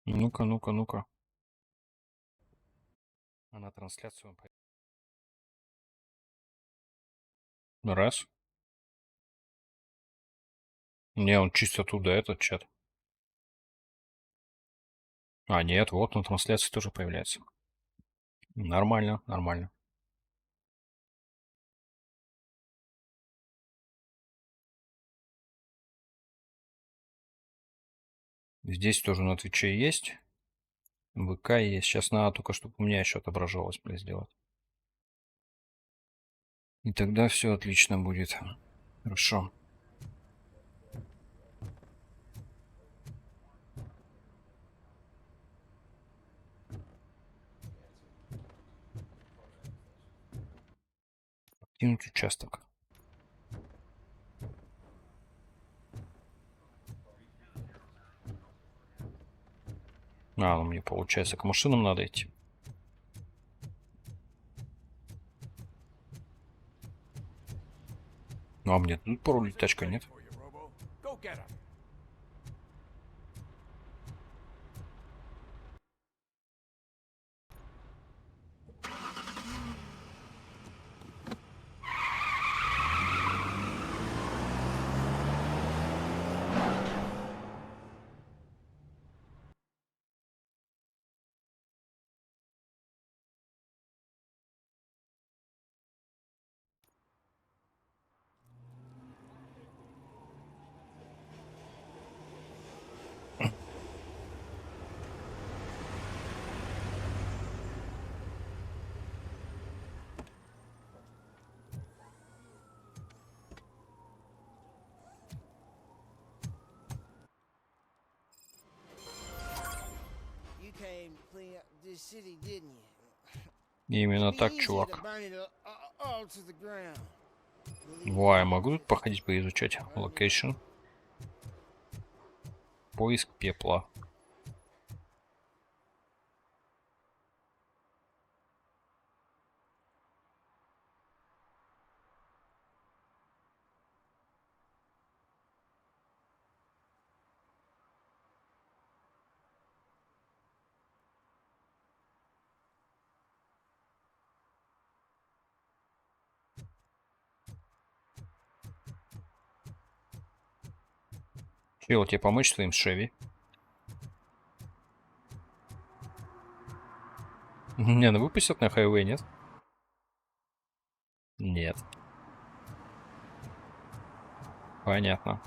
Ну-ка, ну-ка, ну-ка. А на трансляцию он появляется. Раз. Не, он чисто туда, этот чат. А, нет, вот на трансляции тоже появляется. Нормально, нормально. Здесь тоже на Твиче есть. ВК есть. Сейчас надо только, чтобы у меня еще отображалось, блядь, сделать. И тогда все отлично будет. Хорошо. Покинуть участок. А, ну мне получается к машинам надо идти. Ну а мне тут пароль тачка нет. Go get him. city, didn't you? Именно так, чувак. Во, я могу тут походить, поизучать. Локейшн. Поиск пепла. Чел, тебе помочь своим Шеви? Не, ну выпустят на хайвей, нет? Нет. Понятно.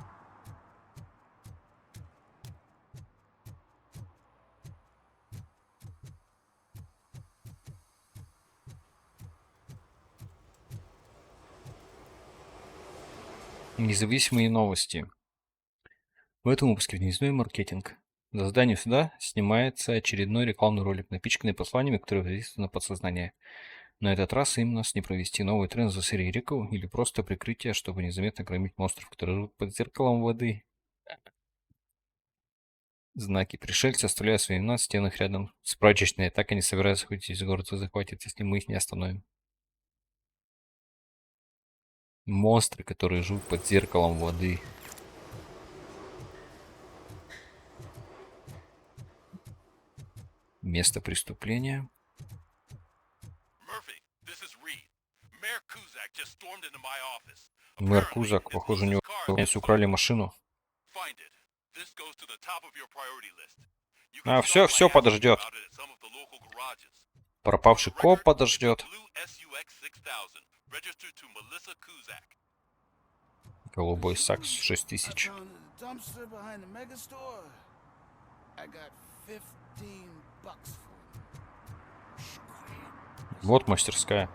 Независимые новости. В этом выпуске внездной маркетинг. За зданием суда снимается очередной рекламный ролик, напичканный посланиями, которые воздействуют на подсознание. На этот раз им нас не провести новый тренд за серией Рикл или просто прикрытие, чтобы незаметно громить монстров, которые живут под зеркалом воды. Знаки пришельцы оставляют свои имена на стенах рядом с прачечной. Так они собираются выйти из города и захватить, если мы их не остановим. Монстры, которые живут под зеркалом воды. Место преступления. Мэр Кузак, похоже, у него украли машину. А, все подождет. Пропавший коп подождет. Голубой сакс 6000. Вот мастерская.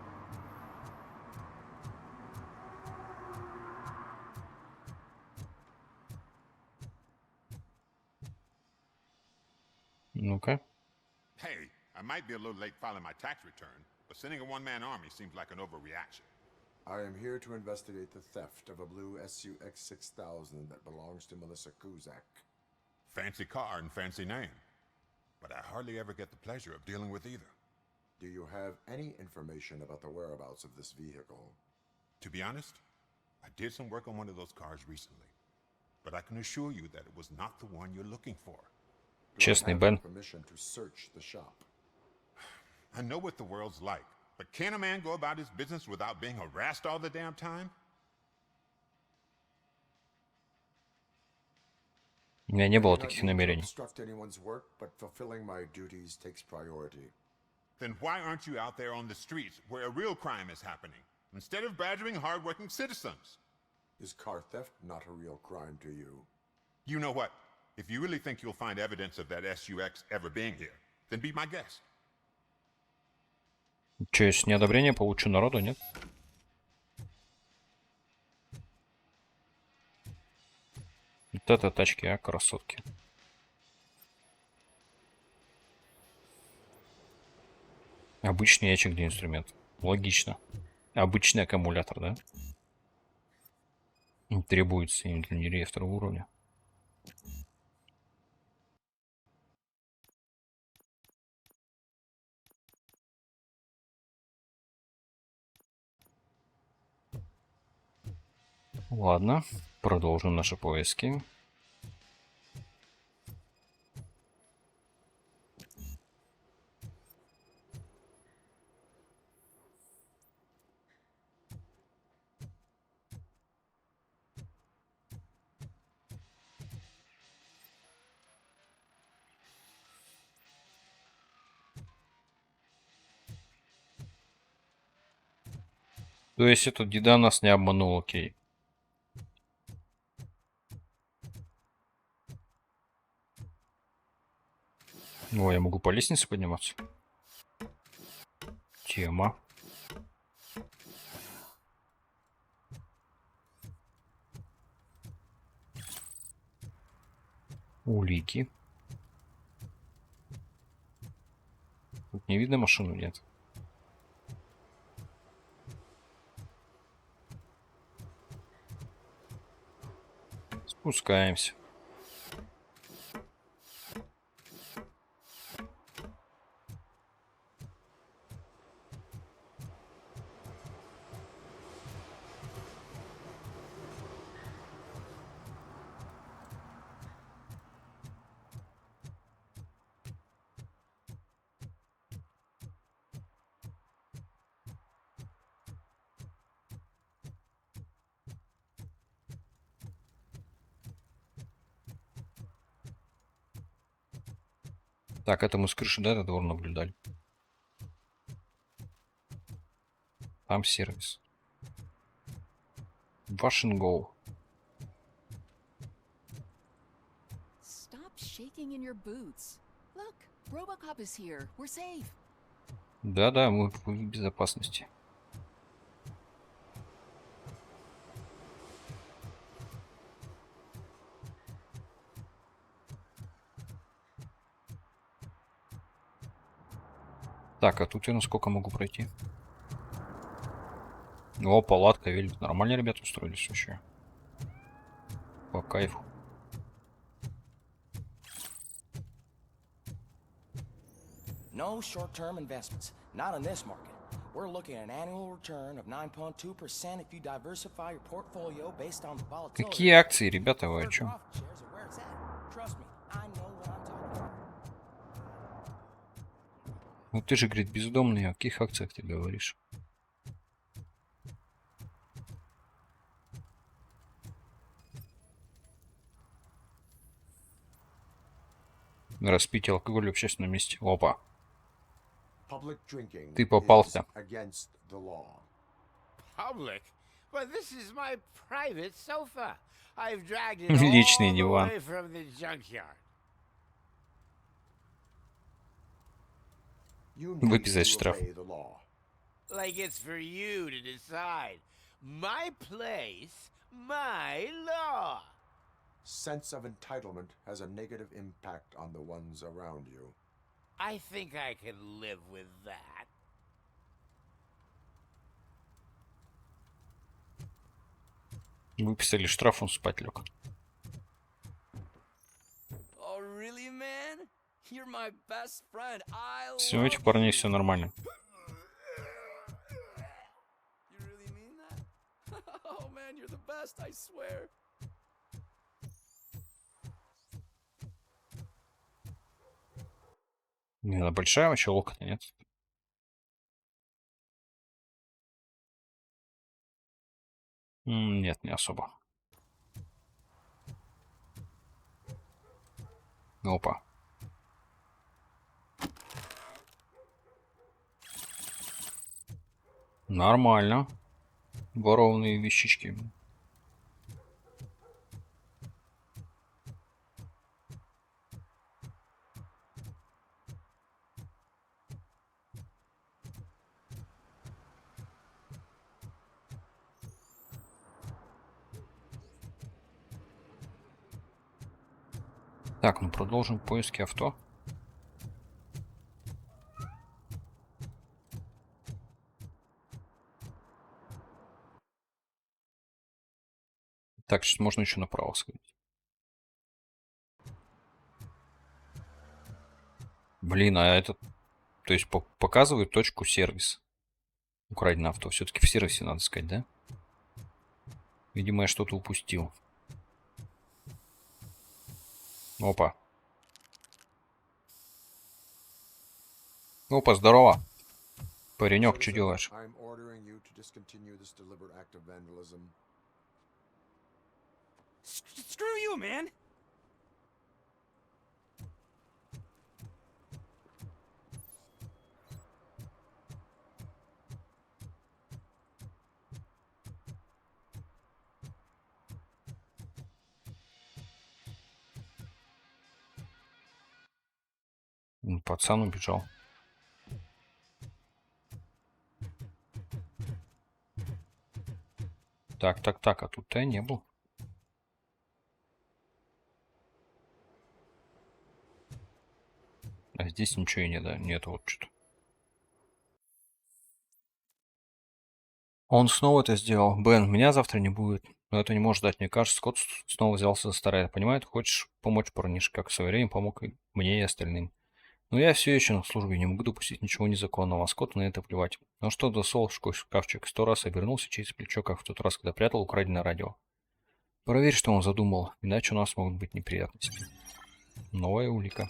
Ну-ка. Hey, I might be a little late filing my tax return, but sending a one-man army seems like an overreaction. I am here to investigate the theft of a blue SUX 6000 that belongs to Melissa Kuzak. Fancy car and fancy name, but I hardly ever get the pleasure of dealing with either. Do you have any information about the whereabouts of this vehicle? To be honest, I did some work on one of those cars recently, but I can assure you that it was not the one you're looking for. Честный Бен. I know what the world's like, but can a man go about his business without being harassed all the damn time? У меня не было таких намерений. Then why aren't you out there on the streets where a real crime is happening, instead of badgering hardworking citizens? Is car theft not a real crime to you? You know what? If you really think you'll find evidence of that SUX ever being here, then be my guest. Че, если неодобрение получу народу, нет? Вот это тачки, а, красотки. Обычный ячик для инструмента. Логично. Обычный аккумулятор, да? Требуется инженерия второго уровня. Ладно, продолжим наши поиски. То есть этот деда нас не обманул, окей. О, я могу по лестнице подниматься. Тема. Улики. Не видно машину? Нет. Спускаемся. Так, это мы с крыши, да, этот двор наблюдали? Там сервис. Wash and go. Stop shaking in your boots. Look, RoboCop is here. We're safe. Да-да, мы в безопасности. Так, а тут я насколько могу пройти? О, палатка, велик. Нормально ребята устроились вообще. По кайфу. No short-term investments. Not in this market. We're looking at an annual return of 9.2% if you diversify your portfolio based on the volatility. Какие акции, ребята, вы о чем? Trust me, I know what I'm talking about. Ну ты же, говорит, бездомный. О каких акциях ты говоришь? Распитие алкоголя в общественном месте. Опа. Ты попался. Public? But this is my private sofa. I've dragged it all Личный the диван. way from the junkyard. Выписать штраф. Like it's for you to decide. My place, my law. Sense of entitlement has a negative impact on the ones around you. I think I can live with that. Выписали штраф, он спать лег. Oh, really, man? You're my best friend. I Все, у этих парней все нормально. You really mean that? Oh, man, you're the best, I swear. Не, она большая вообще, локоть, нет? Нет, не особо. Опа. Нормально. Ворованные вещички. Так, ну продолжим поиски авто. Так, сейчас можно еще направо сходить. Блин, а этот... То есть показывает точку сервис. Украденное авто. Все-таки в сервисе надо сказать, да? Видимо, я что-то упустил. Опа. Опа, здорово. Паренек, что делаешь? Screw you, man! Пацан убежал. Так, а тут-то я не был. А здесь ничего и нет, да? Нет, вот что-то. Он снова это сделал. Бен, меня завтра не будет. Но это не может ждать. Мне кажется, Скотт снова взялся за старое. Понимает, хочешь помочь парнишке, как в свое время помог и мне и остальным. Но я все еще на службе, не могу допустить ничего незаконного, а Скотту на это плевать. Он что досол в шкафчик 100 раз обернулся через плечо, как в тот раз, когда прятал украденное радио. Проверь, что он задумал, иначе у нас могут быть неприятности. Новая улика.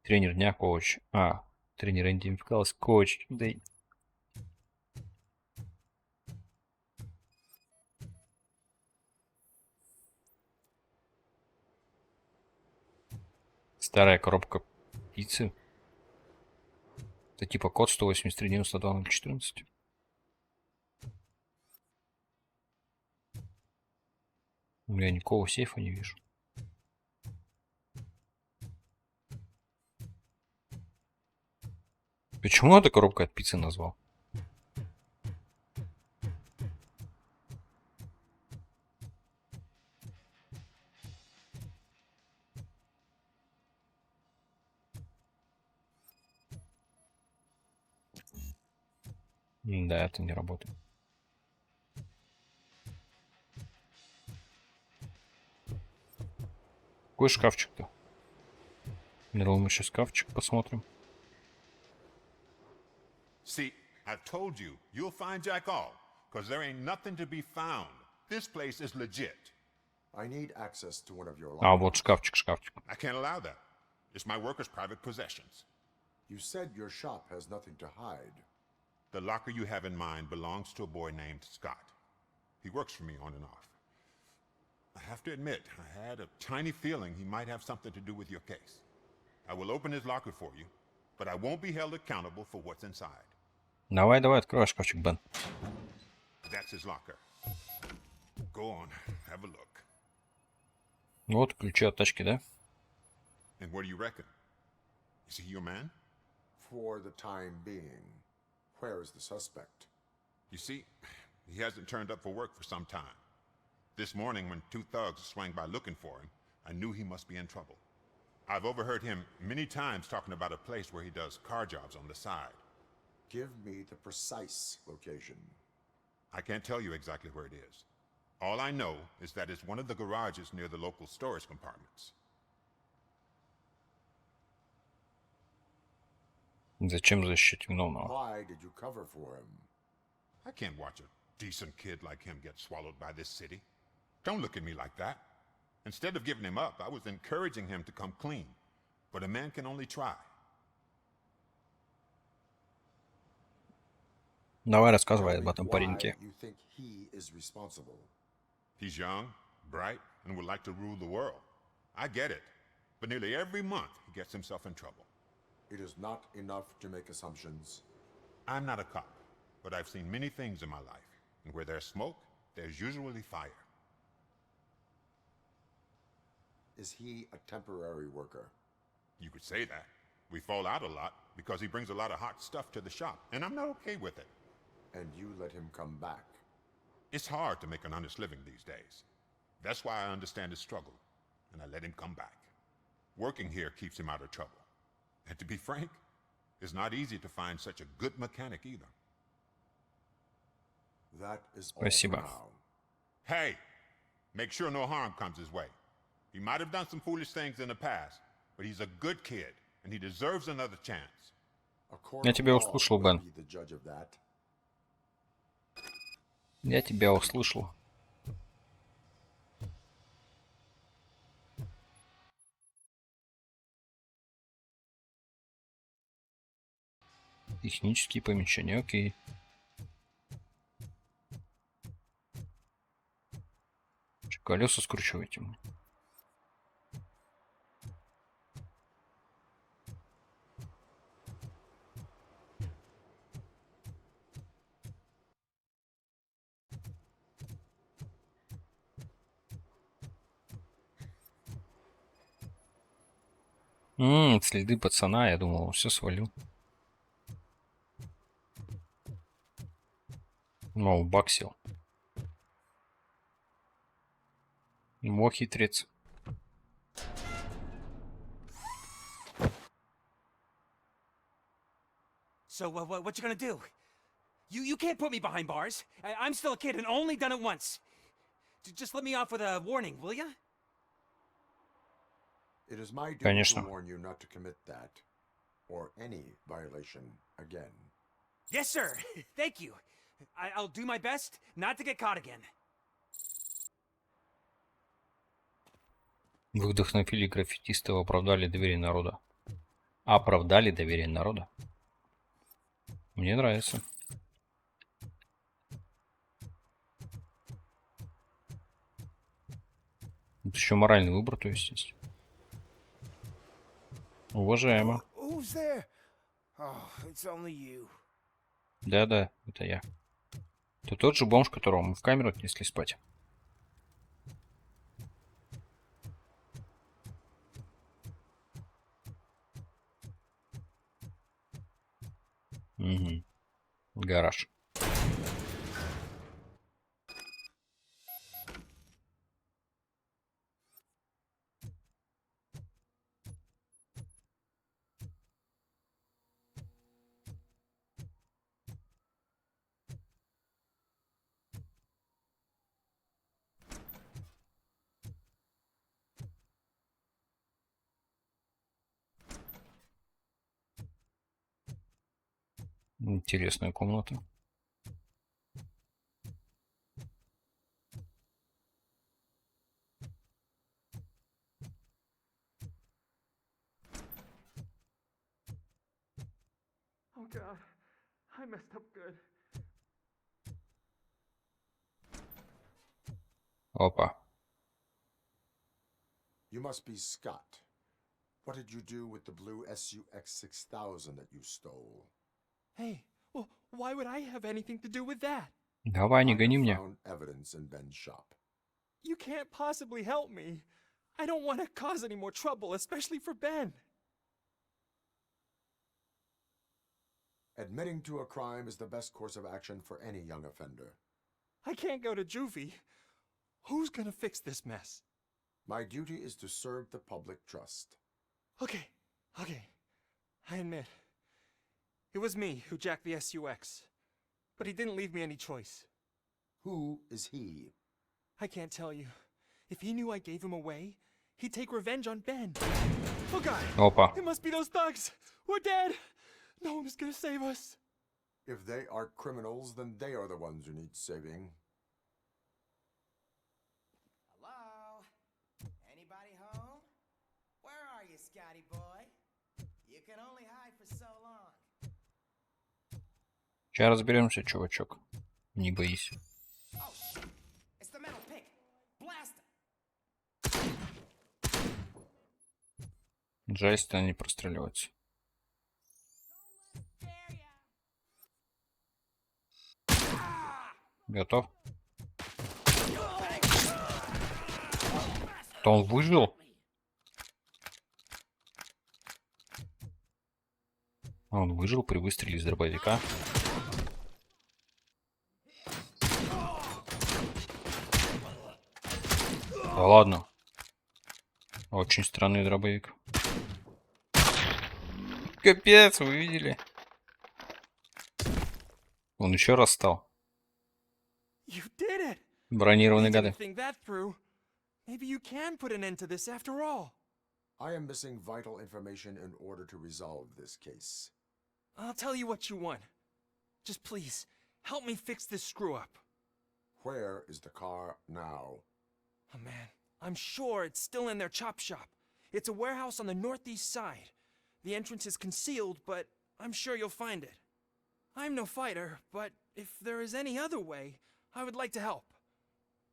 Тренер дня, коуч. Тренер идентификалась, коуч. Да и... Старая коробка пиццы. Это типа код 183-92-014. Я никакого сейфа не вижу. Почему эта коробка от пиццы назвал? Да, это не работает. Какой шкафчик-то? Я думал, мы сейчас шкафчик посмотрим. See, I've told you, you'll find Jack all, because there ain't nothing to be found. This place is legit. I need access to one of your А, lockers. вот шкафчик. I can't allow that. It's my workers' private possessions. You said your shop has nothing to hide. The locker you have in mind belongs to a boy named Scott. He works for me on and off. I have to admit, I had a tiny feeling he might have something to do with your case. I will open his locker for you, but I won't be held accountable for what's inside. Давай, открывай шкафчик, Бен. That's his locker. Go on, have a look. Вот ключи от тачки, да? And what do you reckon? Is he your man? For the time being, where is the suspect? You see, he hasn't turned up for work for some time. This morning, when two thugs swang by looking for him, I knew he must be in trouble. I've overheard him many times talking about a place where he does car jobs on the side. Give me the precise location. I can't tell you exactly where it is. All I know is that it's one of the garages near the local storage compartments. Зачем защищать виновного? Why did you cover for him? I can't watch a decent kid like him get swallowed by this city. Don't look at me like that. Instead of giving him up, I was encouraging him to come clean. But a man can only try. Давай рассказывай об этом Why пареньке. you think he is responsible? He's young, bright, and would like to rule the world. I get it. But nearly every month, he gets himself in trouble. It is not enough to make assumptions. I'm not a cop, but I've seen many things in my life. And where there's smoke, there's usually fire. Is he a temporary worker? You could say that. We fall out a lot because he brings a lot of hot stuff to the shop, and I'm not okay with it. And you let him come back? It's hard to make an honest living these days. That's why I understand his struggle, and I let him come back. Working here keeps him out of trouble. And to be frank, it's not easy to find such a good mechanic either. That is all Спасибо. for now. Hey, make sure no harm comes his way. He might have done some foolish things in the past, but he's a good kid, and he deserves another chance. A court Я of тебя law услышал, will Бен. be the judge of that. Я тебя услышал. Технические помещения, окей. Колеса скручивайте. Следы пацана, я думал, он все свалил. Ну, баксил. Во хитрец. So what you gonna do? You can't put me behind bars. I'm still a kid and only done it once. Just let me off with a warning, will ya? It is my duty Конечно. to warn you not to commit that or any violation again. Yes, sir. Thank you. I'll do my best not to get caught again. Вы вдохновили граффитистов, оправдали доверие народа. Оправдали доверие народа. Мне нравится. Тут еще моральный выбор, то есть. Уважаемо. Who's there? Oh, it's only you. Да-да, это я. Ты тот же бомж, которого мы в камеру отнесли спать. Угу. Гараж. Интересная комната. Oh God, I messed up good. Опа. You must be Scott. What did you do with the blue SUX 6000 that you stole? Hey, well, why would I have anything to do with that? Давай, не гони меня. Found evidence in Ben's shop. You can't possibly help me. I don't want to cause any more trouble, especially for Ben. Admitting to a crime is the best course of action for any young offender. I can't go to juvie. Who's gonna fix this mess? My duty is to serve the public trust. Okay. I admit. It was me who jacked the SUX. But he didn't leave me any choice. Who is he? I can't tell you. If he knew I gave him away, he'd take revenge on Ben. Oh God! Опа. It must be those thugs! We're dead! No one is gonna save us. If they are criminals, then they are the ones who need saving. Hello? Anybody home? Where are you, Scotty boy? You can only hide for so long. Сейчас разберемся, чувачок. Не боись. Oh, shit. It's the metal pig. Blast him. Джайста не простреливается. Готов? То он выжил? Он выжил при выстреле из дробовика. Да ладно. Очень странный дробовик. Капец, вы видели? Он еще раз стал. You did it! Бронированные I гады. didn't think that through. Maybe you can put an end to this after all. I am missing vital information in order to resolve this case. I'll tell you what you want. Just please, help me fix this screw-up. Where is the car now? Oh man, I'm sure it's still in their chop shop. It's a warehouse on the northeast side. The entrance is concealed, but I'm sure you'll find it. I'm no fighter, but if there is any other way, I would like to help.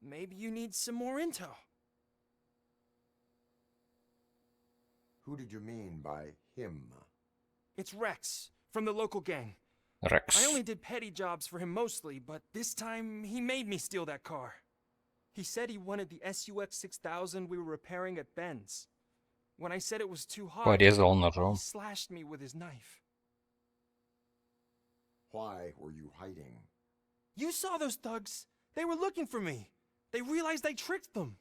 Maybe you need some more intel. Who did you mean by him? It's Rex, from the local gang. Rex. I only did petty jobs for him mostly, but this time he made me steal that car. He said he wanted the SUX 6000 we were repairing at Ben's. When I said it was too hard, Порезал ножом. he slashed me with his knife. Why were you hiding? You saw those thugs. They were looking for me. They realized I tricked them.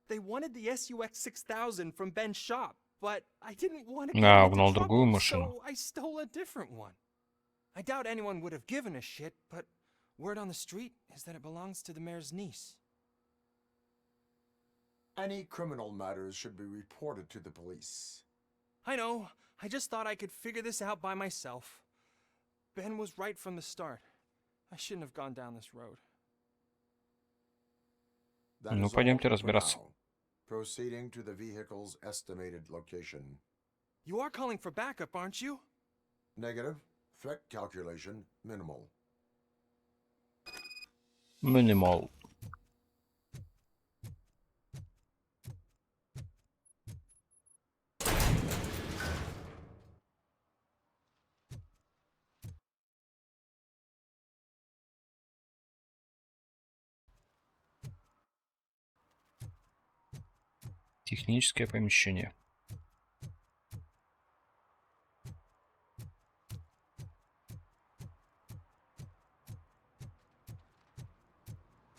They wanted the SUX 6000 from Ben's shop, but I didn't want to get into угнал другую trouble, машину. so I stole a different one. I doubt anyone would have given a shit, but word on the street is that it belongs to the mayor's niece. Any criminal matters should be reported to the police. I know. I just thought I could figure this out by myself. Ben was right from the start. I shouldn't have gone down this road. Ну, пойдемте разбираться. Proceeding to the vehicle's estimated location. You are calling for backup, aren't you? Negative. Threat calculation minimal. Minimal. Техническое помещение.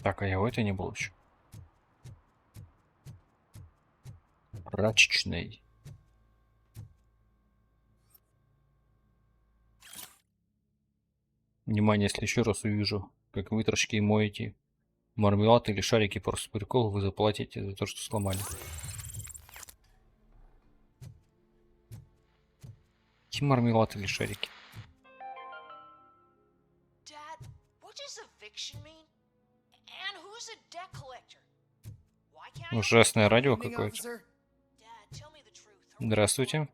Так, а я в этой не был еще. Прачечный. Внимание, если еще раз увижу, как вы трошки моете мармелад или шарики просто прикол, вы заплатите за то, что сломали. Какие мармелад или шарики? Ужасное радио какое-то. Здравствуйте.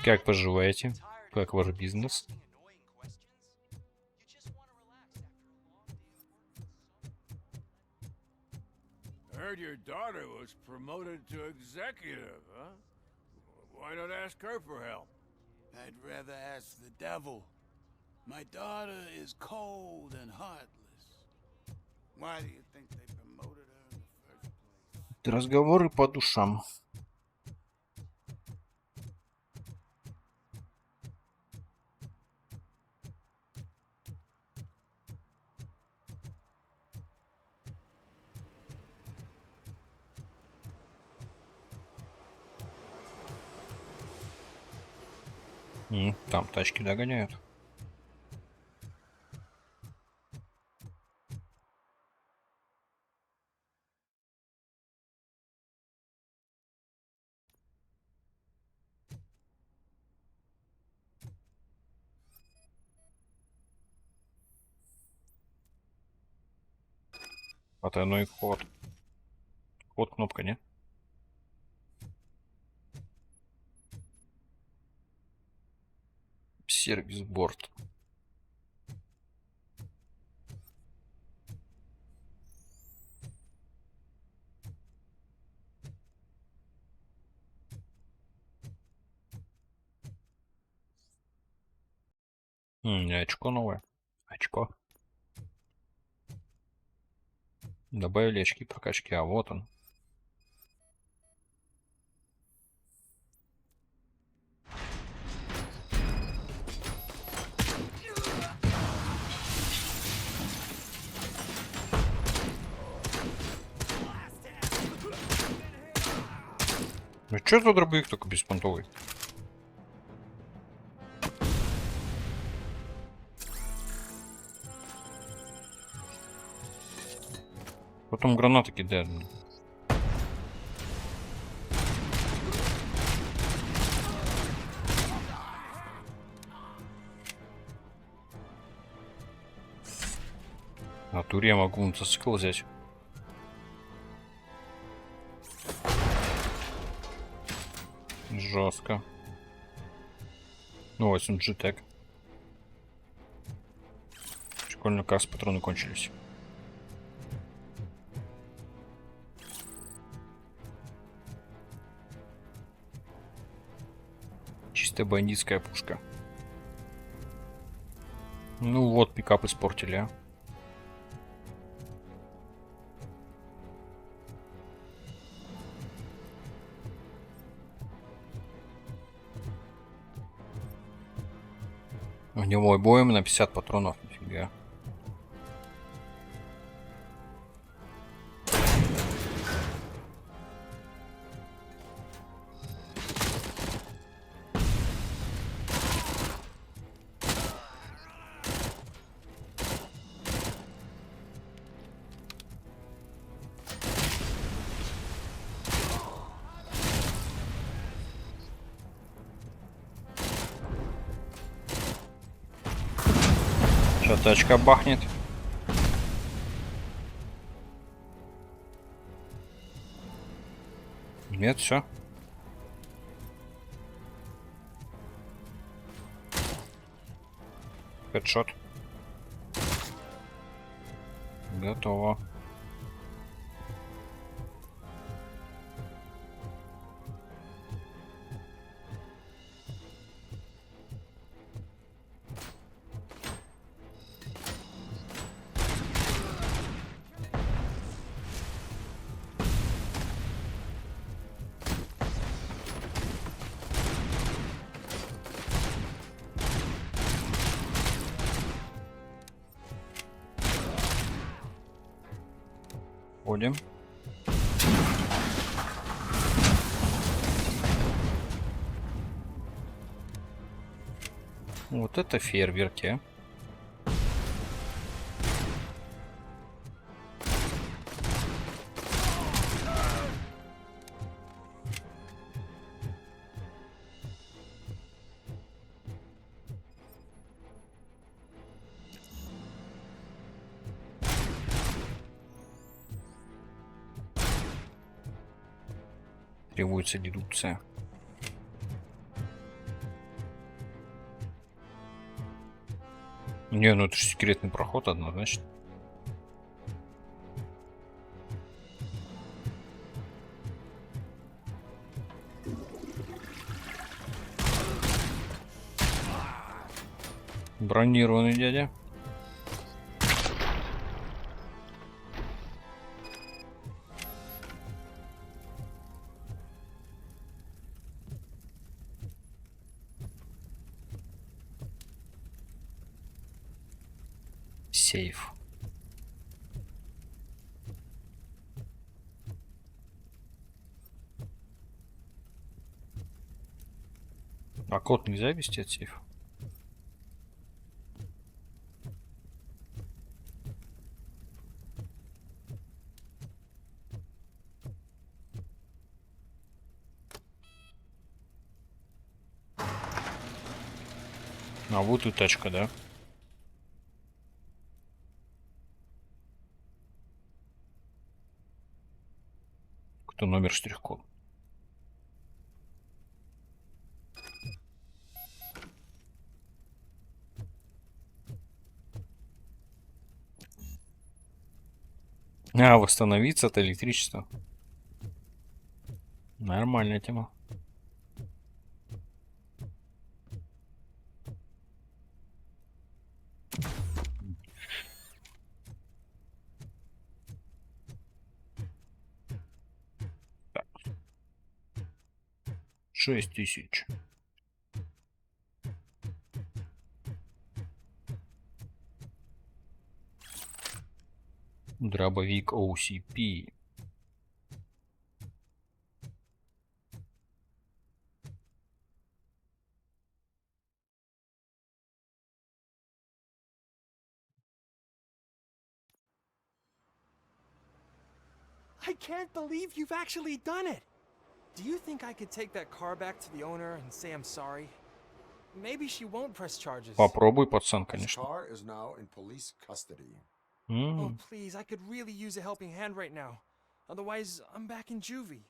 Как поживаете? Как ваш бизнес? Heard your daughter was promoted to executive, huh? Why not ask her for help? I'd rather ask the devil. My daughter is cold and heartless. Why do you think they promoted her in the first place? Разговоры по душам. Там тачки догоняют. Потайной вход. Вот кнопка, не? Сервис-борд. Очко новое. Очко. Добавили очки прокачки, а вот он. Ну что за дробовик только беспонтовый? Потом гранаты кидают. На туре я могу мотоцикл взять. Жестко. Ну, 8G тег. Прикольно, как патроны кончились. Чисто бандитская пушка. Ну вот, пикап испортили, а. У него обоим на 50 патронов, нифига. Сейчас тачка бахнет. Нет, все. Хедшот. Готово. Ходим. Вот это фейерверки. Требуется дедукция. Не, ну это же секретный проход однозначно. Бронированный дядя. Сейф. А код нельзя ввести от сейфа? А вот и тачка, да? Кто номер штрих-код? А, восстановиться от электричества. Нормальная тема. Так. 6000. Дробовик OCP. I can't believe you've actually done it! Do you think I could take that car back to the owner and say I'm sorry? Maybe she won't press charges. Попробуй, пацан, This конечно. car is now in police custody. Oh, please, I could really use a helping hand right now. Otherwise, I'm back in juvie.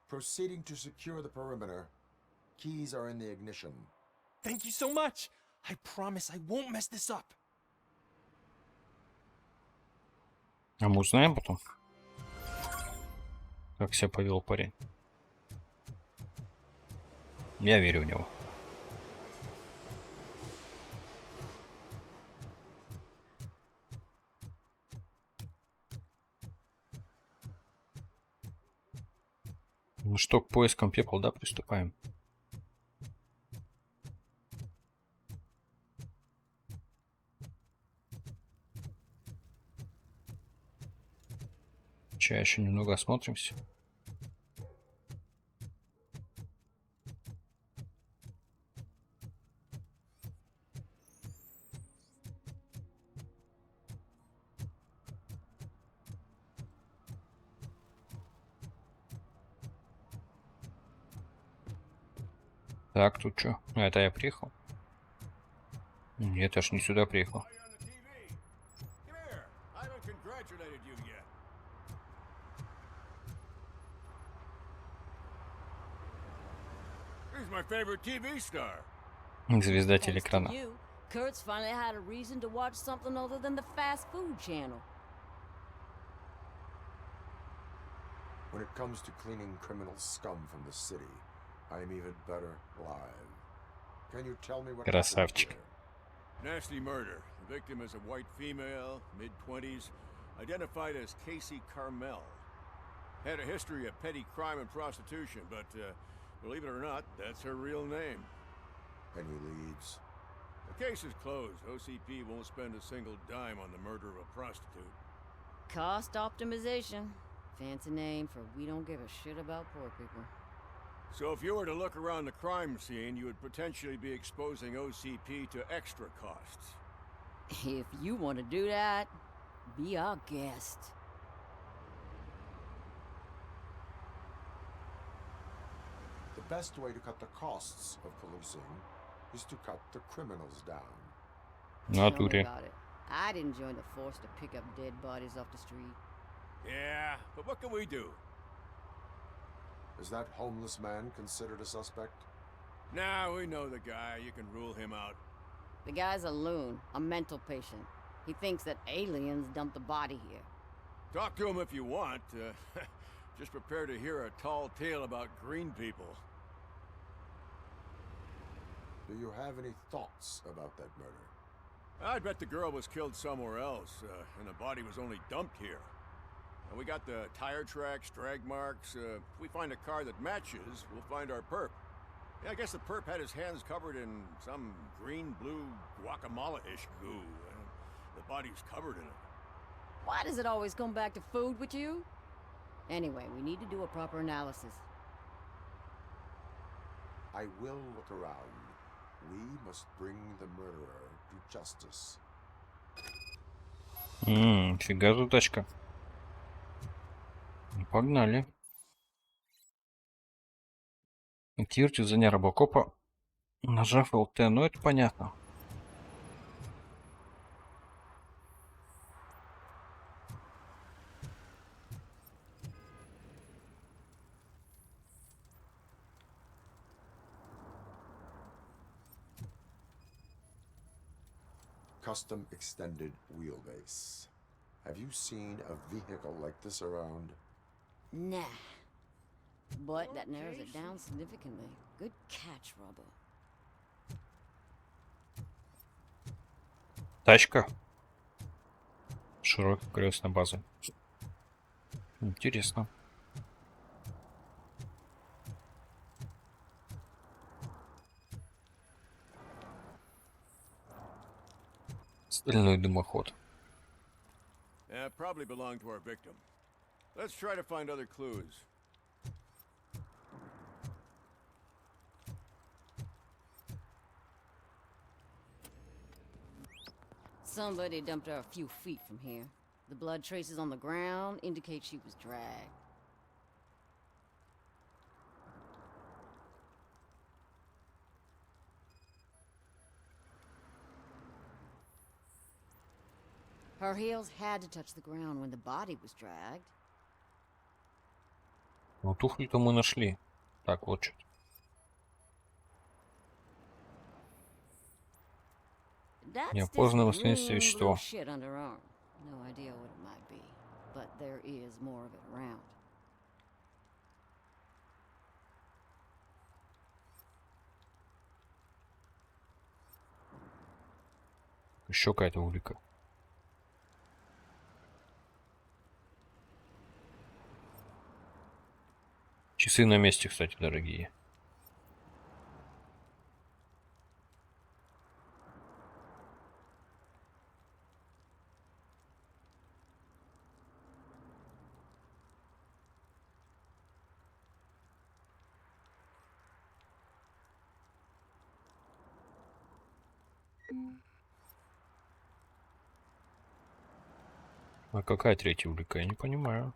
Proceeding to secure the perimeter. Keys are in the ignition. Thank you so much! I promise I won't mess this up. А мы узнаем потом, как себя повел парень. Я верю в него. Ну что, к поискам пепла, да, приступаем. Сейчас еще немного осмотримся. Так, тут что? А, это я приехал. Нет, я ж не сюда приехал. I haven't congratulated you yet. He's my favorite TV star. Звезда Thanks to телекрана. you, Kurt's finally had a reason to watch something other than the fast food channel. When it comes to cleaning criminal scum from the city, I am even better live. Can you tell me what happened Красавчик. here? Nasty murder. The victim is a white female, mid-20s, identified as Casey Carmel. Had a history of petty crime and prostitution, but believe it or not, that's her real name. Any leads? The case is closed. OCP won't spend a single dime on the murder of a prostitute. Cost optimization. Fancy name for we don't give a shit about poor people. So if you were to look around the crime scene, you would potentially be exposing OCP to extra costs. If you want to do that, be our guest. The best way to cut the costs of policing is to cut the criminals down. Tell me about it. I'd enjoy the force to pick up dead bodies off the street. Yeah, but what can we do? Is that homeless man considered a suspect? Nah, we know the guy. You can rule him out. The guy's a loon, a mental patient. He thinks that aliens dumped the body here. Talk to him if you want. Just prepare to hear a tall tale about green people. Do you have any thoughts about that murder? I bet the girl was killed somewhere else, and the body was only dumped here. And we got the tire tracks, drag marks. If we find a car that matches, we'll find our perp. Yeah, I guess the perp had his hands covered in some green-blue guacamole-ish goo. The body's covered in it. Why does it always come back to food with you? Anyway, we need to do a proper analysis. I will look around. We must bring the murderer to justice. Фига тут тачка. Погнали. Активируйте задание робокопа, нажав ЛТ. Ну, это понятно. Custom extended wheelbase. Have you seen a vehicle like this around? Nah. But that narrows it down significantly. Good catch, Robo. Тачка. Широкая колесная база. Интересно. Стальной дымоход. Probably belonged to our victim. Let's try to find other clues. Somebody dumped her a few feet from here. The blood traces on the ground indicate she was dragged. Her heels had to touch the ground when the body was dragged. Ну, туфли-то мы нашли. Так, вот что. Неопознанное восстановительное вещество. No idea what it might be, but there is more of it around. Еще какая-то улика. Часы на месте, кстати, дорогие. А какая третья улика? Я не понимаю.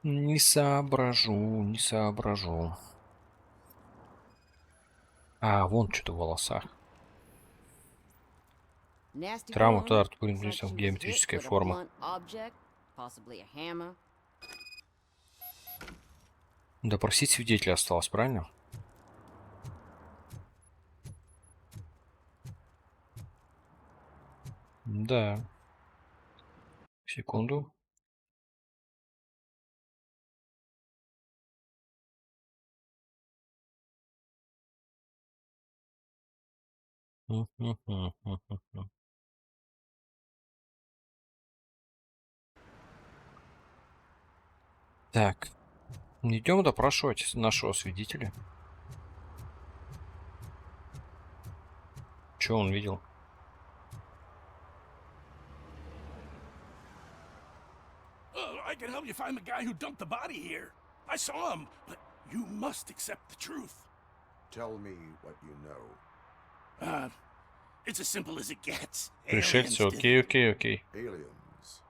Не соображу, не соображу. А, вон что-то в волосах. Nasty Травма, girl, удар, huh? пуль, It's like she was геометрическая hit with a форма. blunt object, possibly a hammer. Допросить свидетеля осталось, правильно? Да. Секунду. Так. Идем допрашивать нашего свидетеля. Что он видел? I can help you find the guy who dumped the body here. I saw him, but you must accept the truth. Tell me what you know. It's as simple as it gets. Пришельцы, окей. Aliens.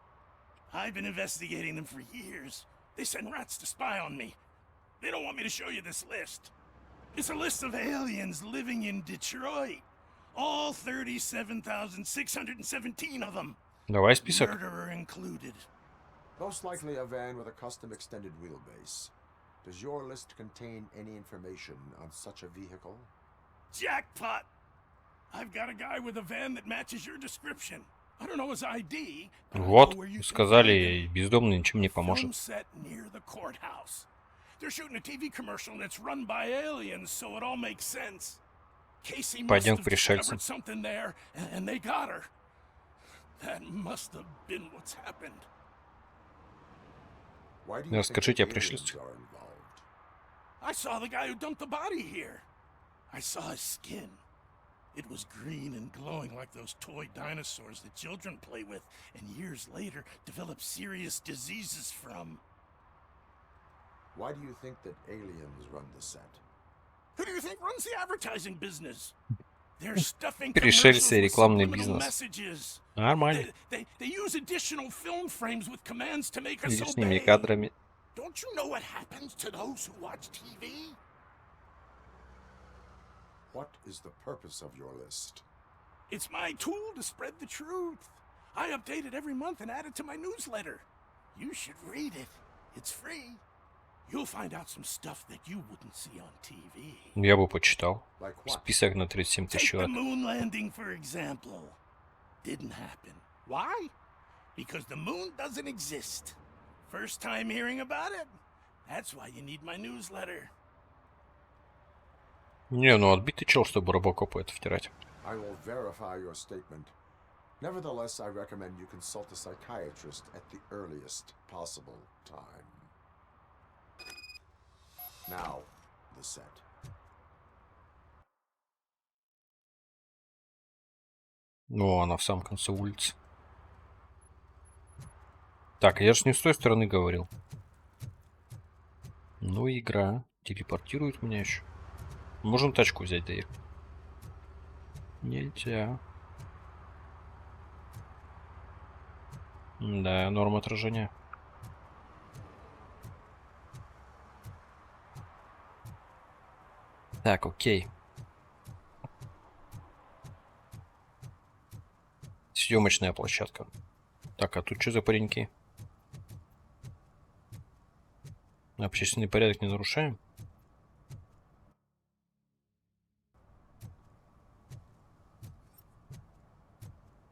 I've been investigating them for years. They send rats to spy on me. They don't want me to show you this list. It's a list of aliens living in Detroit. All 37,617 of them. Давай список. Murderer included. Most likely a van with a custom extended wheelbase. Does your list contain any information on such a vehicle? Jackpot! I've got a guy with a van that matches your description. I don't know his ID. Вот, сказали, бездомный ничем не Film поможет. set near the courthouse. They're shooting a TV commercial and it's run by aliens, so it all makes sense. Casey must Пойдем have к пришельцам. discovered something there, and they got her. That must have been what's happened. Why do you think Расскажите о aliens пришельцах. are involved? I saw the guy who dumped the body here. I saw his skin. It was green and glowing like those toy dinosaurs that children play with and years later develop serious diseases from. Why do you think that aliens run the set? Who do you think runs the advertising business? They're stuffing Пришельцы, commercials with рекламный subliminal бизнес. messages. Нормально. They use additional film frames with commands to make us Лишними obey. кадрами. Don't you know what happens to those who watch TV? What is the purpose of your list? It's my tool to spread the truth. I update it every month and add it to my newsletter. You should read it. It's free. You'll find out some stuff that you wouldn't see on TV. Я бы почитал. Like what? Список на 37 Take тысяч the человек. moon landing, for example. Didn't happen. Why? Because the moon doesn't exist. First time hearing about it? That's why you need my newsletter. Не, ну отбитый чел, чтобы робокопу это втирать. I will verify your statement. Nevertheless, I recommend you consult a psychiatrist at the earliest possible time. Now, the set. Ну, она в самом конце улицы. Так, я же не с той стороны говорил. Ну, игра телепортирует меня еще. Можем тачку взять, доехать? Нельзя. Да, норма отражения. Так, окей. Съемочная площадка. Так, а тут что за пареньки? Общественный порядок не нарушаем?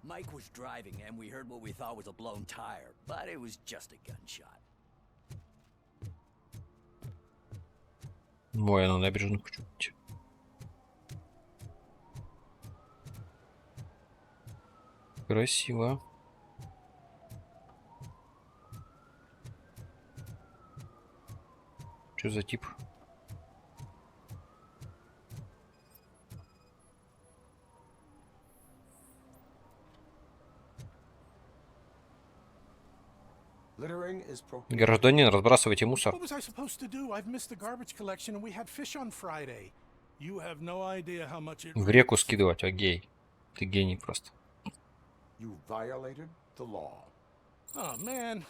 Mike was driving and we heard what we thought was a blown tire, but it was just a gunshot. Ой, я на набережную хочу идти. Красиво. Что за тип? Гражданин, разбрасывайте мусор. What was I supposed to do? I've missed the garbage collection and we had fish on Friday. You have no idea how much it... В реку скидывать, окей. Ты гений просто. You violated the law. Oh, man.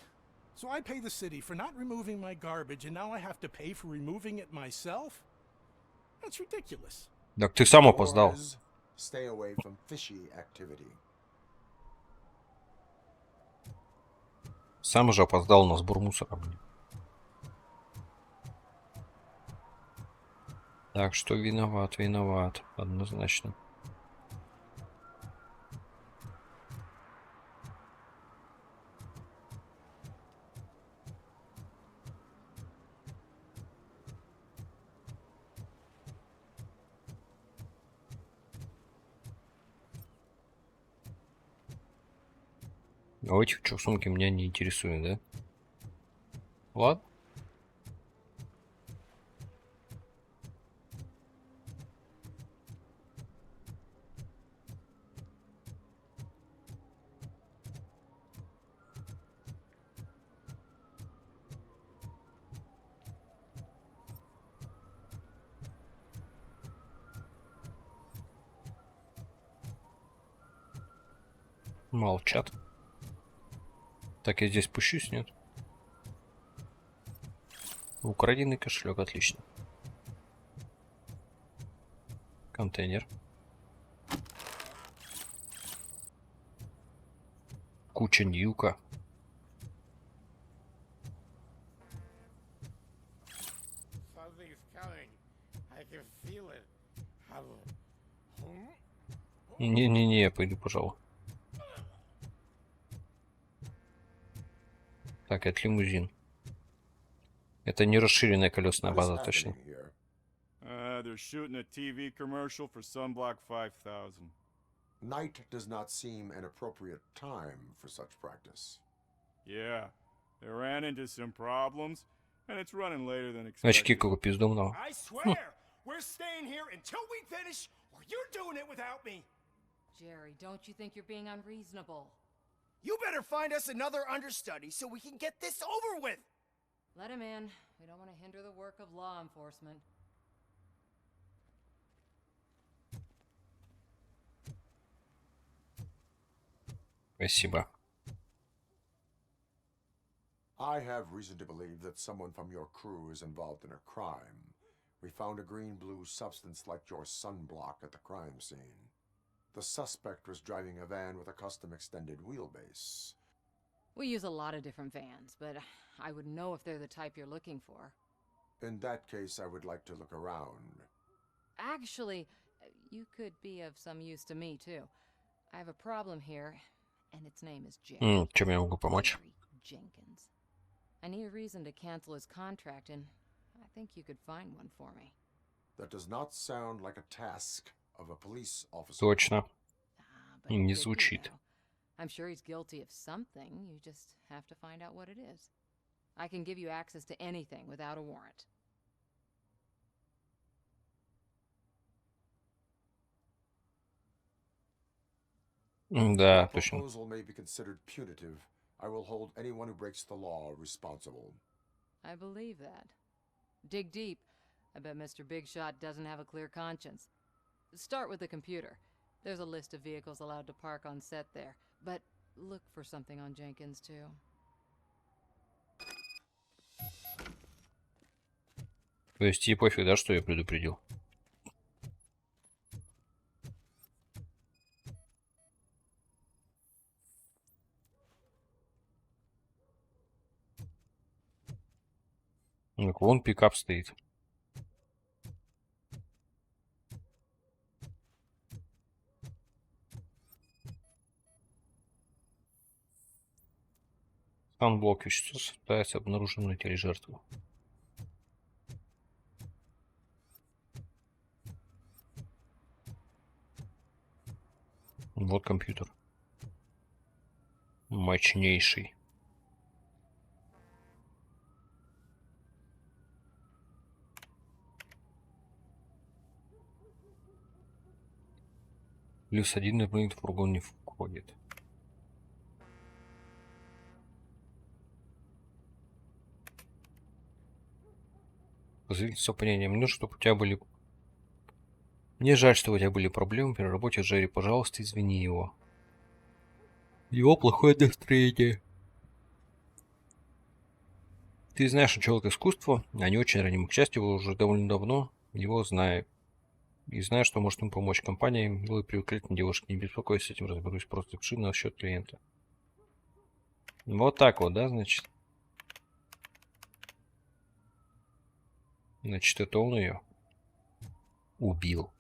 So I pay the city for not removing my garbage and now I have to pay for removing it myself? That's ridiculous. Так ты сам опоздал. Stay away from fishy activity. Сам же опоздал на сбор мусора, блин. Так что виноват, однозначно. А этих что в сумке меня не интересует, да? Ладно. Молчат. Так, я здесь пущусь, нет? Украденный кошелек, отлично. Контейнер. Куча ньюка. Не-не-не, я пойду, пожалуй. Так, это лимузин. Это не расширенная колесная база, точно. They're shooting a TV commercial for Sunblock 5000. Night does not seem an appropriate time for such practice. Yeah, they ran into some problems, and it's running later than Очки expected. как пиздумного. I swear, we're staying here until we finish, or you're doing it without me. Jerry, don't you think you're being unreasonable? You better find us another understudy so we can get this over with. Let him in. We don't want to hinder the work of law enforcement. Спасибо. I have reason to believe that someone from your crew is involved in a crime. We found a green-blue substance like your sunblock at the crime scene. The suspect was driving a van with a custom extended wheelbase. We use a lot of different vans, but I wouldn't know if they're the type you're looking for. In that case, I would like to look around. Actually, you could be of some use to me, too. I have a problem here, and its name is Jerry. Чем я могу помочь? Jenkins. I need a reason to cancel his contract, and I think you could find one for me. That does not sound like a task of a police officer. Точно. But Не it could be, звучит. though. I'm sure he's guilty of something. You just have to find out what it is. I can give you access to anything without a warrant. Да, The точно. proposal may be considered punitive. I will hold anyone who breaks the law responsible. I believe that. Dig deep. I bet Mr. Big Shot doesn't have a clear conscience. Start with the computer. There's a list of vehicles allowed to park on set there. But look for something on Jenkins, too. То есть ей пофиг, да, что я предупредил? Так, вон пикап стоит. Санблок вещество сочетается обнаруженным на теле жертвы. Вот компьютер. Мощнейший. Плюс один напрямик в фургон не входит. Позвольте совпадение. Мне нужно, чтобы у тебя были... Мне жаль, что у тебя были проблемы при работе с Джерри. Пожалуйста, извини его. Его плохое настроение. Ты знаешь, он человек искусства, а не очень раним. К счастью, его уже довольно давно его знаю. И знаю, что может ему помочь. Компания мило привлекательная девушка. Не беспокойся, с этим разберусь. Просто пиши на счет клиента. Вот так вот, да, значит? Значит, это он ее убил.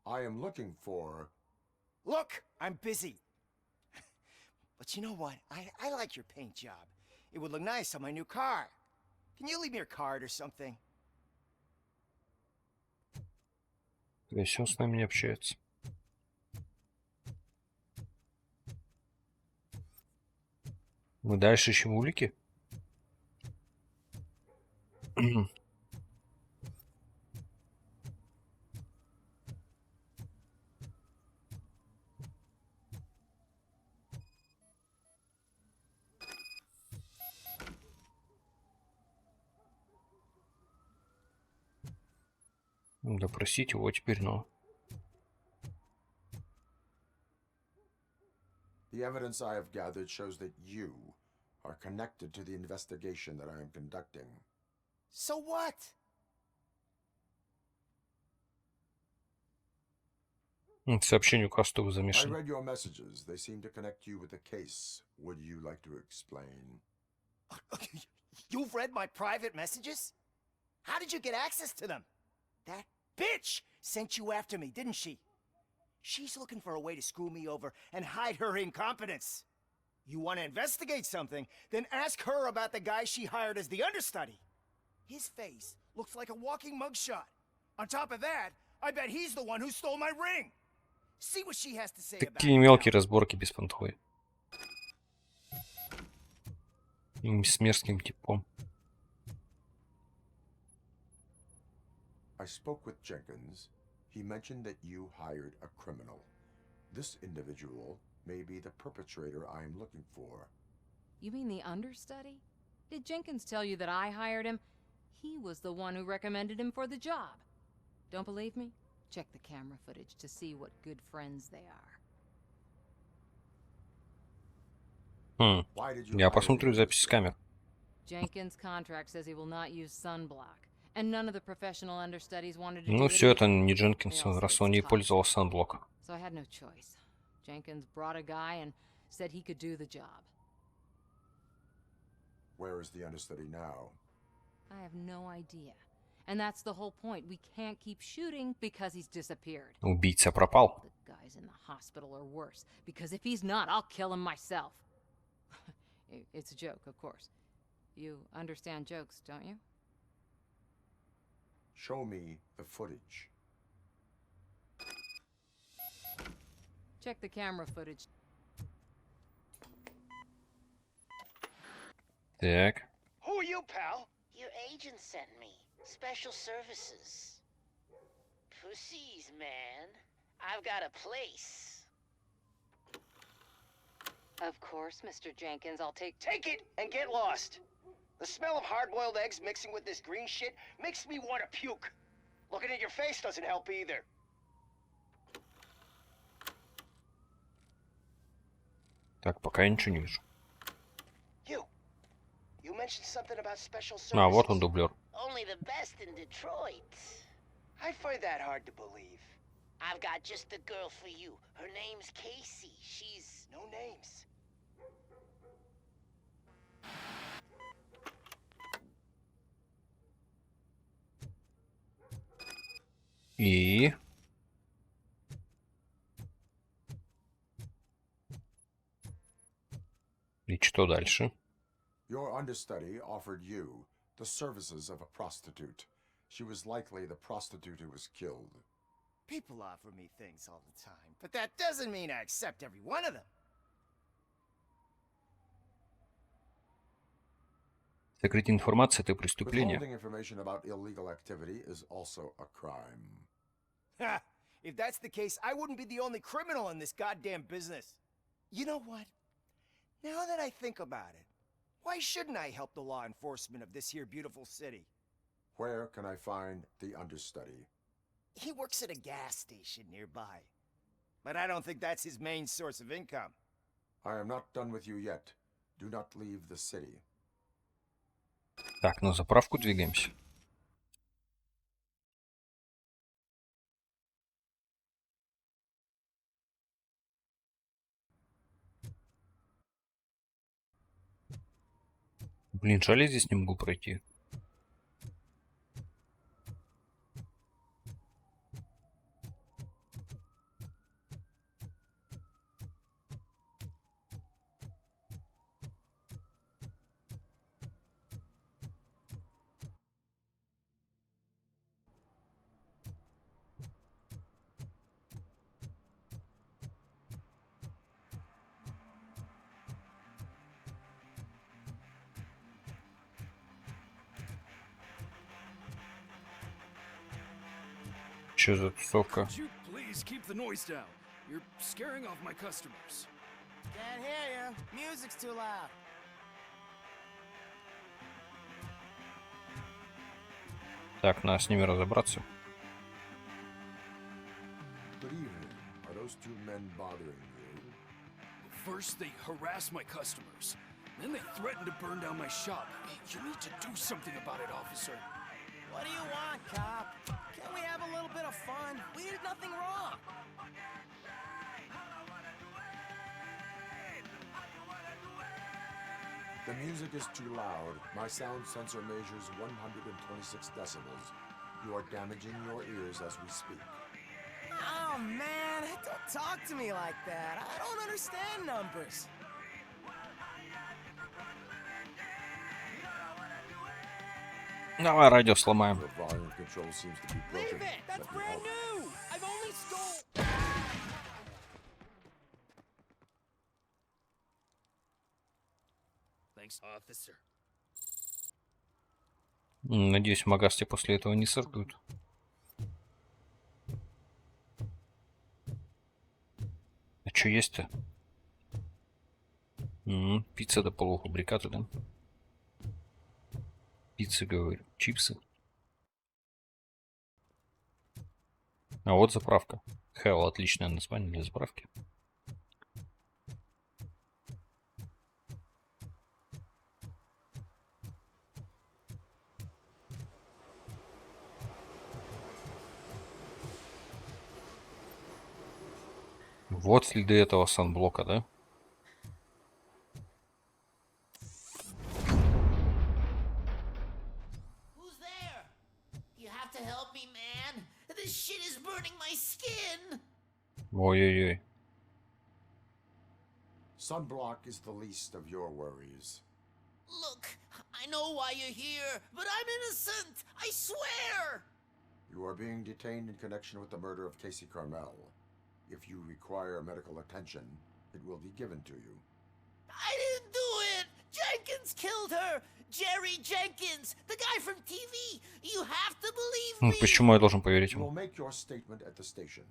I am looking for... Look, I'm busy. But you know what? I like your paint job. It would look nice on my new car. Can you leave me your card or something? То есть он с нами не общается. Мы дальше ищем улики? Допросить его теперь, но... The evidence I have gathered shows that you are connected to the investigation that I am conducting. So what? Сообщение указано, что вы I замешаны. read your messages. They seem to connect you with the case. Would you like to explain? You've read my private messages? How did you get access to them? That bitch sent you after me, didn't she? She's looking for a way to screw me over and hide her incompetence. You want to investigate something, then ask her about the guy she hired as the understudy. His face looks like a walking mugshot. On top of that, I bet he's the one who stole my ring. See what she has to say about Такие мелкие разборки беспонтовые. С мерзким типом. I spoke with Jenkins. He mentioned that you hired a criminal. This individual may be the perpetrator I am looking for. You mean the understudy? Did Jenkins tell you that I hired him? He was the one who recommended him for the job. Don't believe me? Check the camera footage to see what good friends they are. Я посмотрю запись с камер. Jenkins' contract says he will not use sunblock, and none of the professional understudies wanted to Ну, do все it это either. не Дженкинс, раз он не пользовался санблоком. So I had no choice. Jenkins brought a guy and said he could do the job. Where is the understudy now? I have no idea. And that's the whole point. We can't keep shooting because he's disappeared. Убийца пропал. The guy's in the hospital or worse, because if he's not, I'll kill him myself. It's a joke, of course. You understand jokes, don't you? Show me the footage. Check the camera footage. Так. Who are you, pal? Your agent sent me. Special services. Pussies, man. I've got a place. Of course, Mr. Jenkins, I'll take it and get lost. The smell of hard-boiled eggs mixing with this green shit makes me want to puke. Looking at your face doesn't help either. Так, пока я ничего не вижу. You mentioned something about special services. А, вот он, дублер. Only the best in Detroit. I find that hard to believe. I've got just the girl for you. Her name's Casey. She's... No names. И... И что дальше? Your understudy offered you the services of a prostitute. She was likely the prostitute who was killed. People offer me things all the time, but that doesn't mean I accept every one of them. Сокрытие информации — это преступление. Withholding information about illegal activity is also a crime. Ha! If that's the case, I wouldn't be the only criminal in this goddamn business. You know what? Now that I think about it, why shouldn't I help the law enforcement of this here beautiful city? Where can I find the understudy? He works at a gas station nearby. But I don't think that's his main source of income. I am not done with you yet. Do not leave the city. Так, на заправку двигаемся. Блин, жаль, я здесь не могу пройти. Что за тусовка? Could you please keep the noise down? You're scaring off my customers. Can't hear you. Music's too loud. Так, надо с ними разобраться. Good evening. Are those two men bothering you? First, they harass my customers. Then they threaten to burn down my shop. You need to do something about it, officer. What do you want, cop? Can't we have a little bit of fun? We did nothing wrong. The music is too loud. My sound sensor measures 126 decibels. You are damaging your ears as we speak. Oh, man, don't talk to me like that. I don't understand numbers. Давай радио сломаем. The volume control seems to be broken. Leave it! That's Let me brand help. new! I've only stole... Thanks, officer. Надеюсь, в Магасте после этого не сожгут. А что есть-то? Пицца до полуфабриката, да? Пицца, говорю. Чипсы. А вот заправка. Hell, отличное название для заправки. Вот следы этого санблока, да? Who's there? You have to help me, man. This shit is burning my skin. Ой-ой-ой. Sunblock is the least of your worries. Look, I know why you're here, but I'm innocent. I swear. You are being detained in connection with the murder of Casey Carmel. If you require medical attention, it will be given to you. I didn't do it. Jenkins killed her. Jerry Jenkins, the guy from TV. You have to believe me. Почему я должен поверить You will ему? make your statement at the station.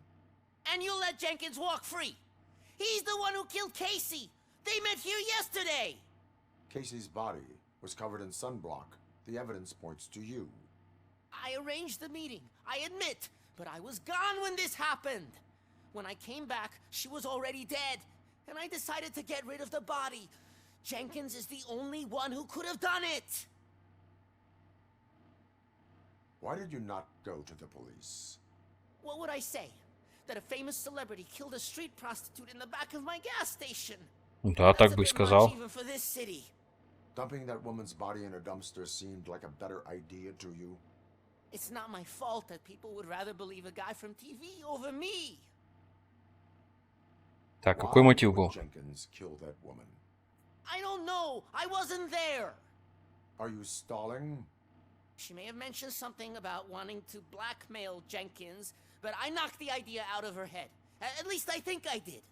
And you'll let Jenkins walk free. He's the one who killed Casey. They met here yesterday. Casey's body was covered in sunblock. The evidence points to you. I arranged the meeting, I admit, but I was gone when this happened. When I came back, she was already dead, and I decided to get rid of the body. Jenkins is the only one who could have done it. Why did you not go to the police? What would I say? That a famous celebrity killed a street prostitute in the back of my gas station? Да, так бы и сказал. Even for this city. Dumping that woman's body in a dumpster seemed like a better idea to you? It's not my fault that people would rather believe a guy from TV over me. Так, какой мотив был? Jenkins killed that woman. I don't know. I wasn't there. Are you stalling? She may have mentioned something about wanting to blackmail Jenkins, but I knocked the idea out of her head. At least I think I did.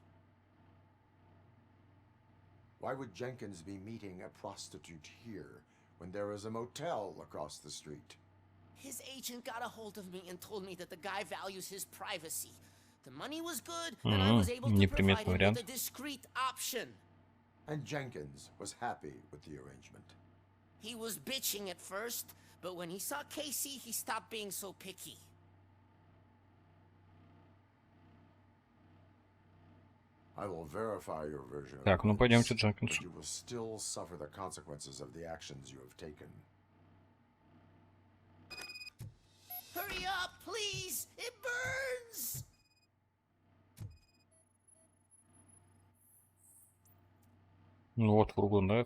Why would Jenkins be meeting a prostitute here when there is a motel across the street? His agent got a hold of me and told me that the guy values his privacy. The money was good, and I was able to provide him with a discreet option. And Jenkins was happy with the arrangement. He was bitching at first, but when he saw Casey, he stopped being so picky. I will verify your version of Так, ну пойдемте к events, Дженкинсу. but you will still suffer the consequences of the actions you have taken. Hurry up, please! It burns! Ну вот, фургон, да?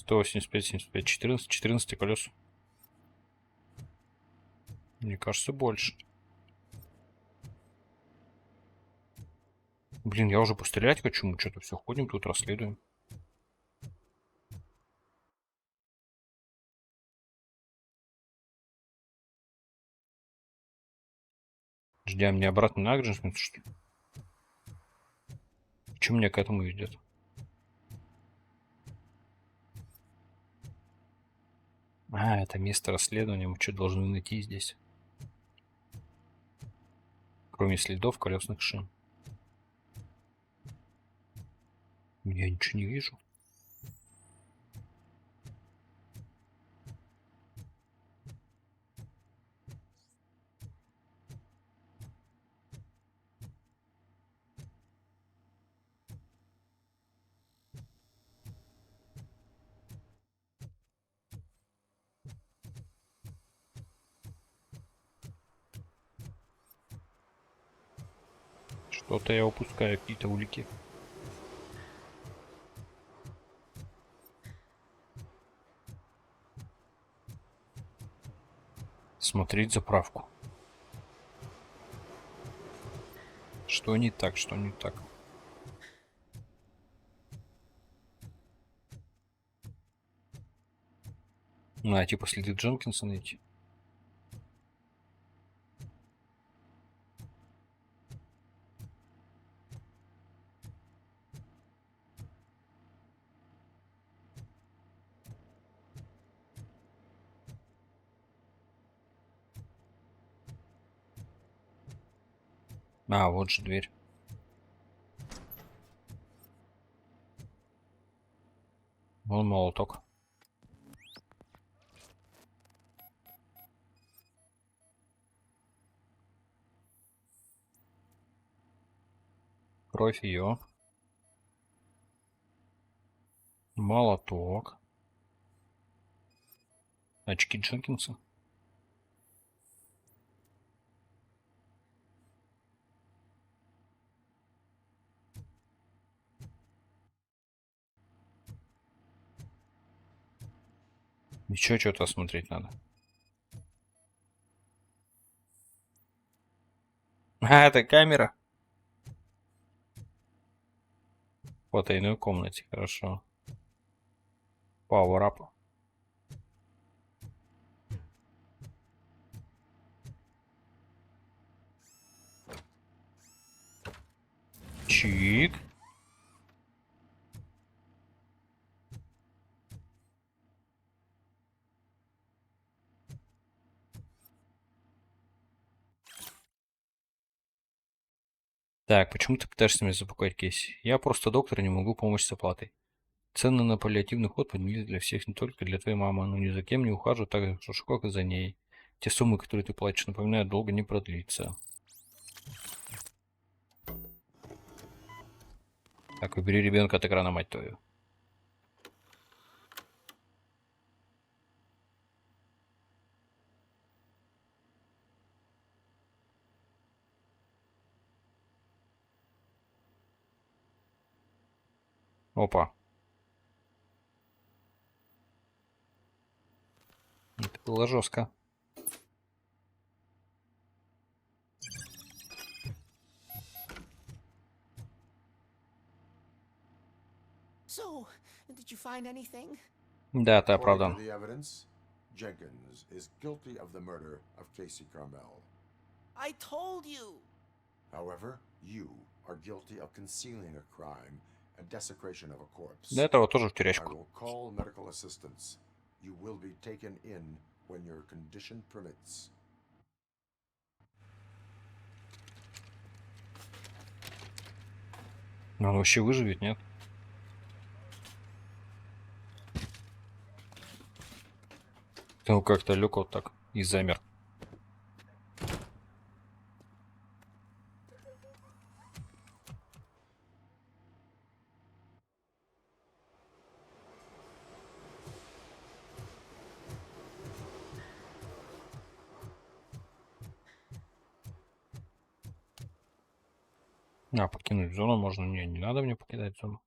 185, 75, 14, 14 колес. Мне кажется, больше. Блин, я уже пострелять хочу, мы что-то все ходим тут, расследуем. Ждем мне обратно на Агджинс, что ли? Почему меня к этому ведет? А, это место расследования, мы что должны найти здесь? Кроме следов колесных шин. Я ничего не вижу. Что-то я упускаю, какие-то улики. Смотреть заправку. Что не так, что не так? А, типа следы Дженкинса найти. А, вот же дверь. Вон молоток. Кровь ее. Молоток. Очки Дженкинса. Еще что-то осмотреть надо. А, это камера. В потайной комнате, хорошо. Power up. Чик. Так, почему ты пытаешься мне запугать, Кейси? Я просто доктор и не могу помочь с оплатой. Цены на паллиативный уход поднялись для всех, не только для твоей мамы, но ни за кем не ухаживаю так же хорошо, как и за ней. Те суммы, которые ты платишь, напоминаю, долго не продлится. Так, убери ребенка от экрана, мать твою. Опа. Это было жестко. So, did you find anything? Да, ты According to оправдан. the evidence, Jenkins is guilty of the murder of Casey Carmel. I told you. However, you are guilty of concealing a crime and desecration of a corpse. До этого тоже в I тюрячку. will call medical assistance. You will be taken in when your condition permits. Но он вообще выживет, нет? Он как-то лег вот так и замер. А, покинуть зону можно? Не надо мне покидать зону.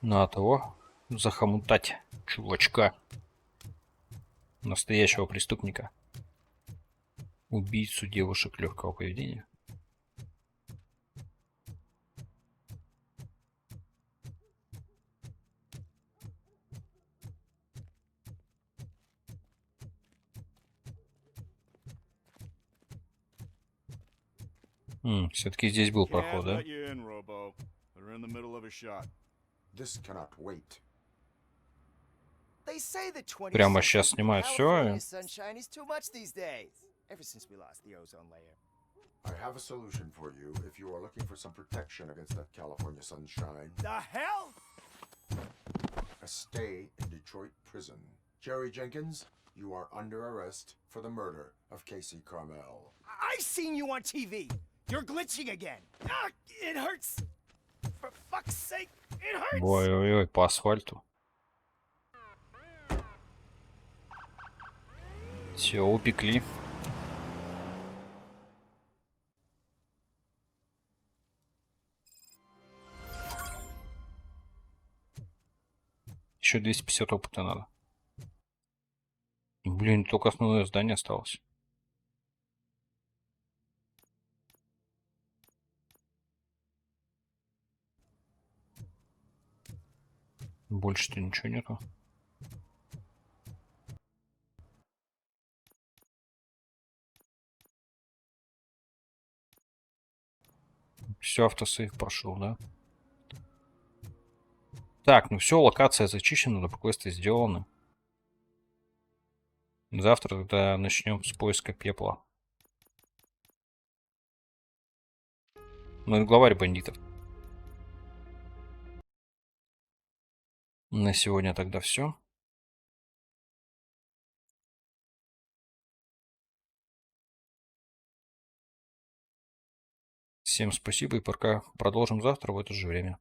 На того. захомутать чувачка. Настоящего преступника. Убийцу девушек легкого поведения. Все-таки здесь был проход, да? They say the 20th Прямо century сейчас снимают все. California sunshine is too much these days. Ever since we lost the ozone layer. I have a solution for you if you are looking for some protection against that California sunshine. The hell? A stay in Detroit prison. Jerry Jenkins, you are under arrest for the murder of Casey Carmel. I seen you on TV. You're glitching again. Ah, it hurts. For fuck's sake, it hurts. Ой-ой-ой, по асфальту. Все, упекли. Еще 250 опыта надо. Блин, только основное здание осталось. Больше-то ничего нету. Все, автосейв прошел, да? Так, ну все, локация зачищена, квесты сделаны. Завтра тогда начнем с поиска пепла. Ну и главарь бандитов. На сегодня тогда все. Всем спасибо и пока. Продолжим завтра в это же время.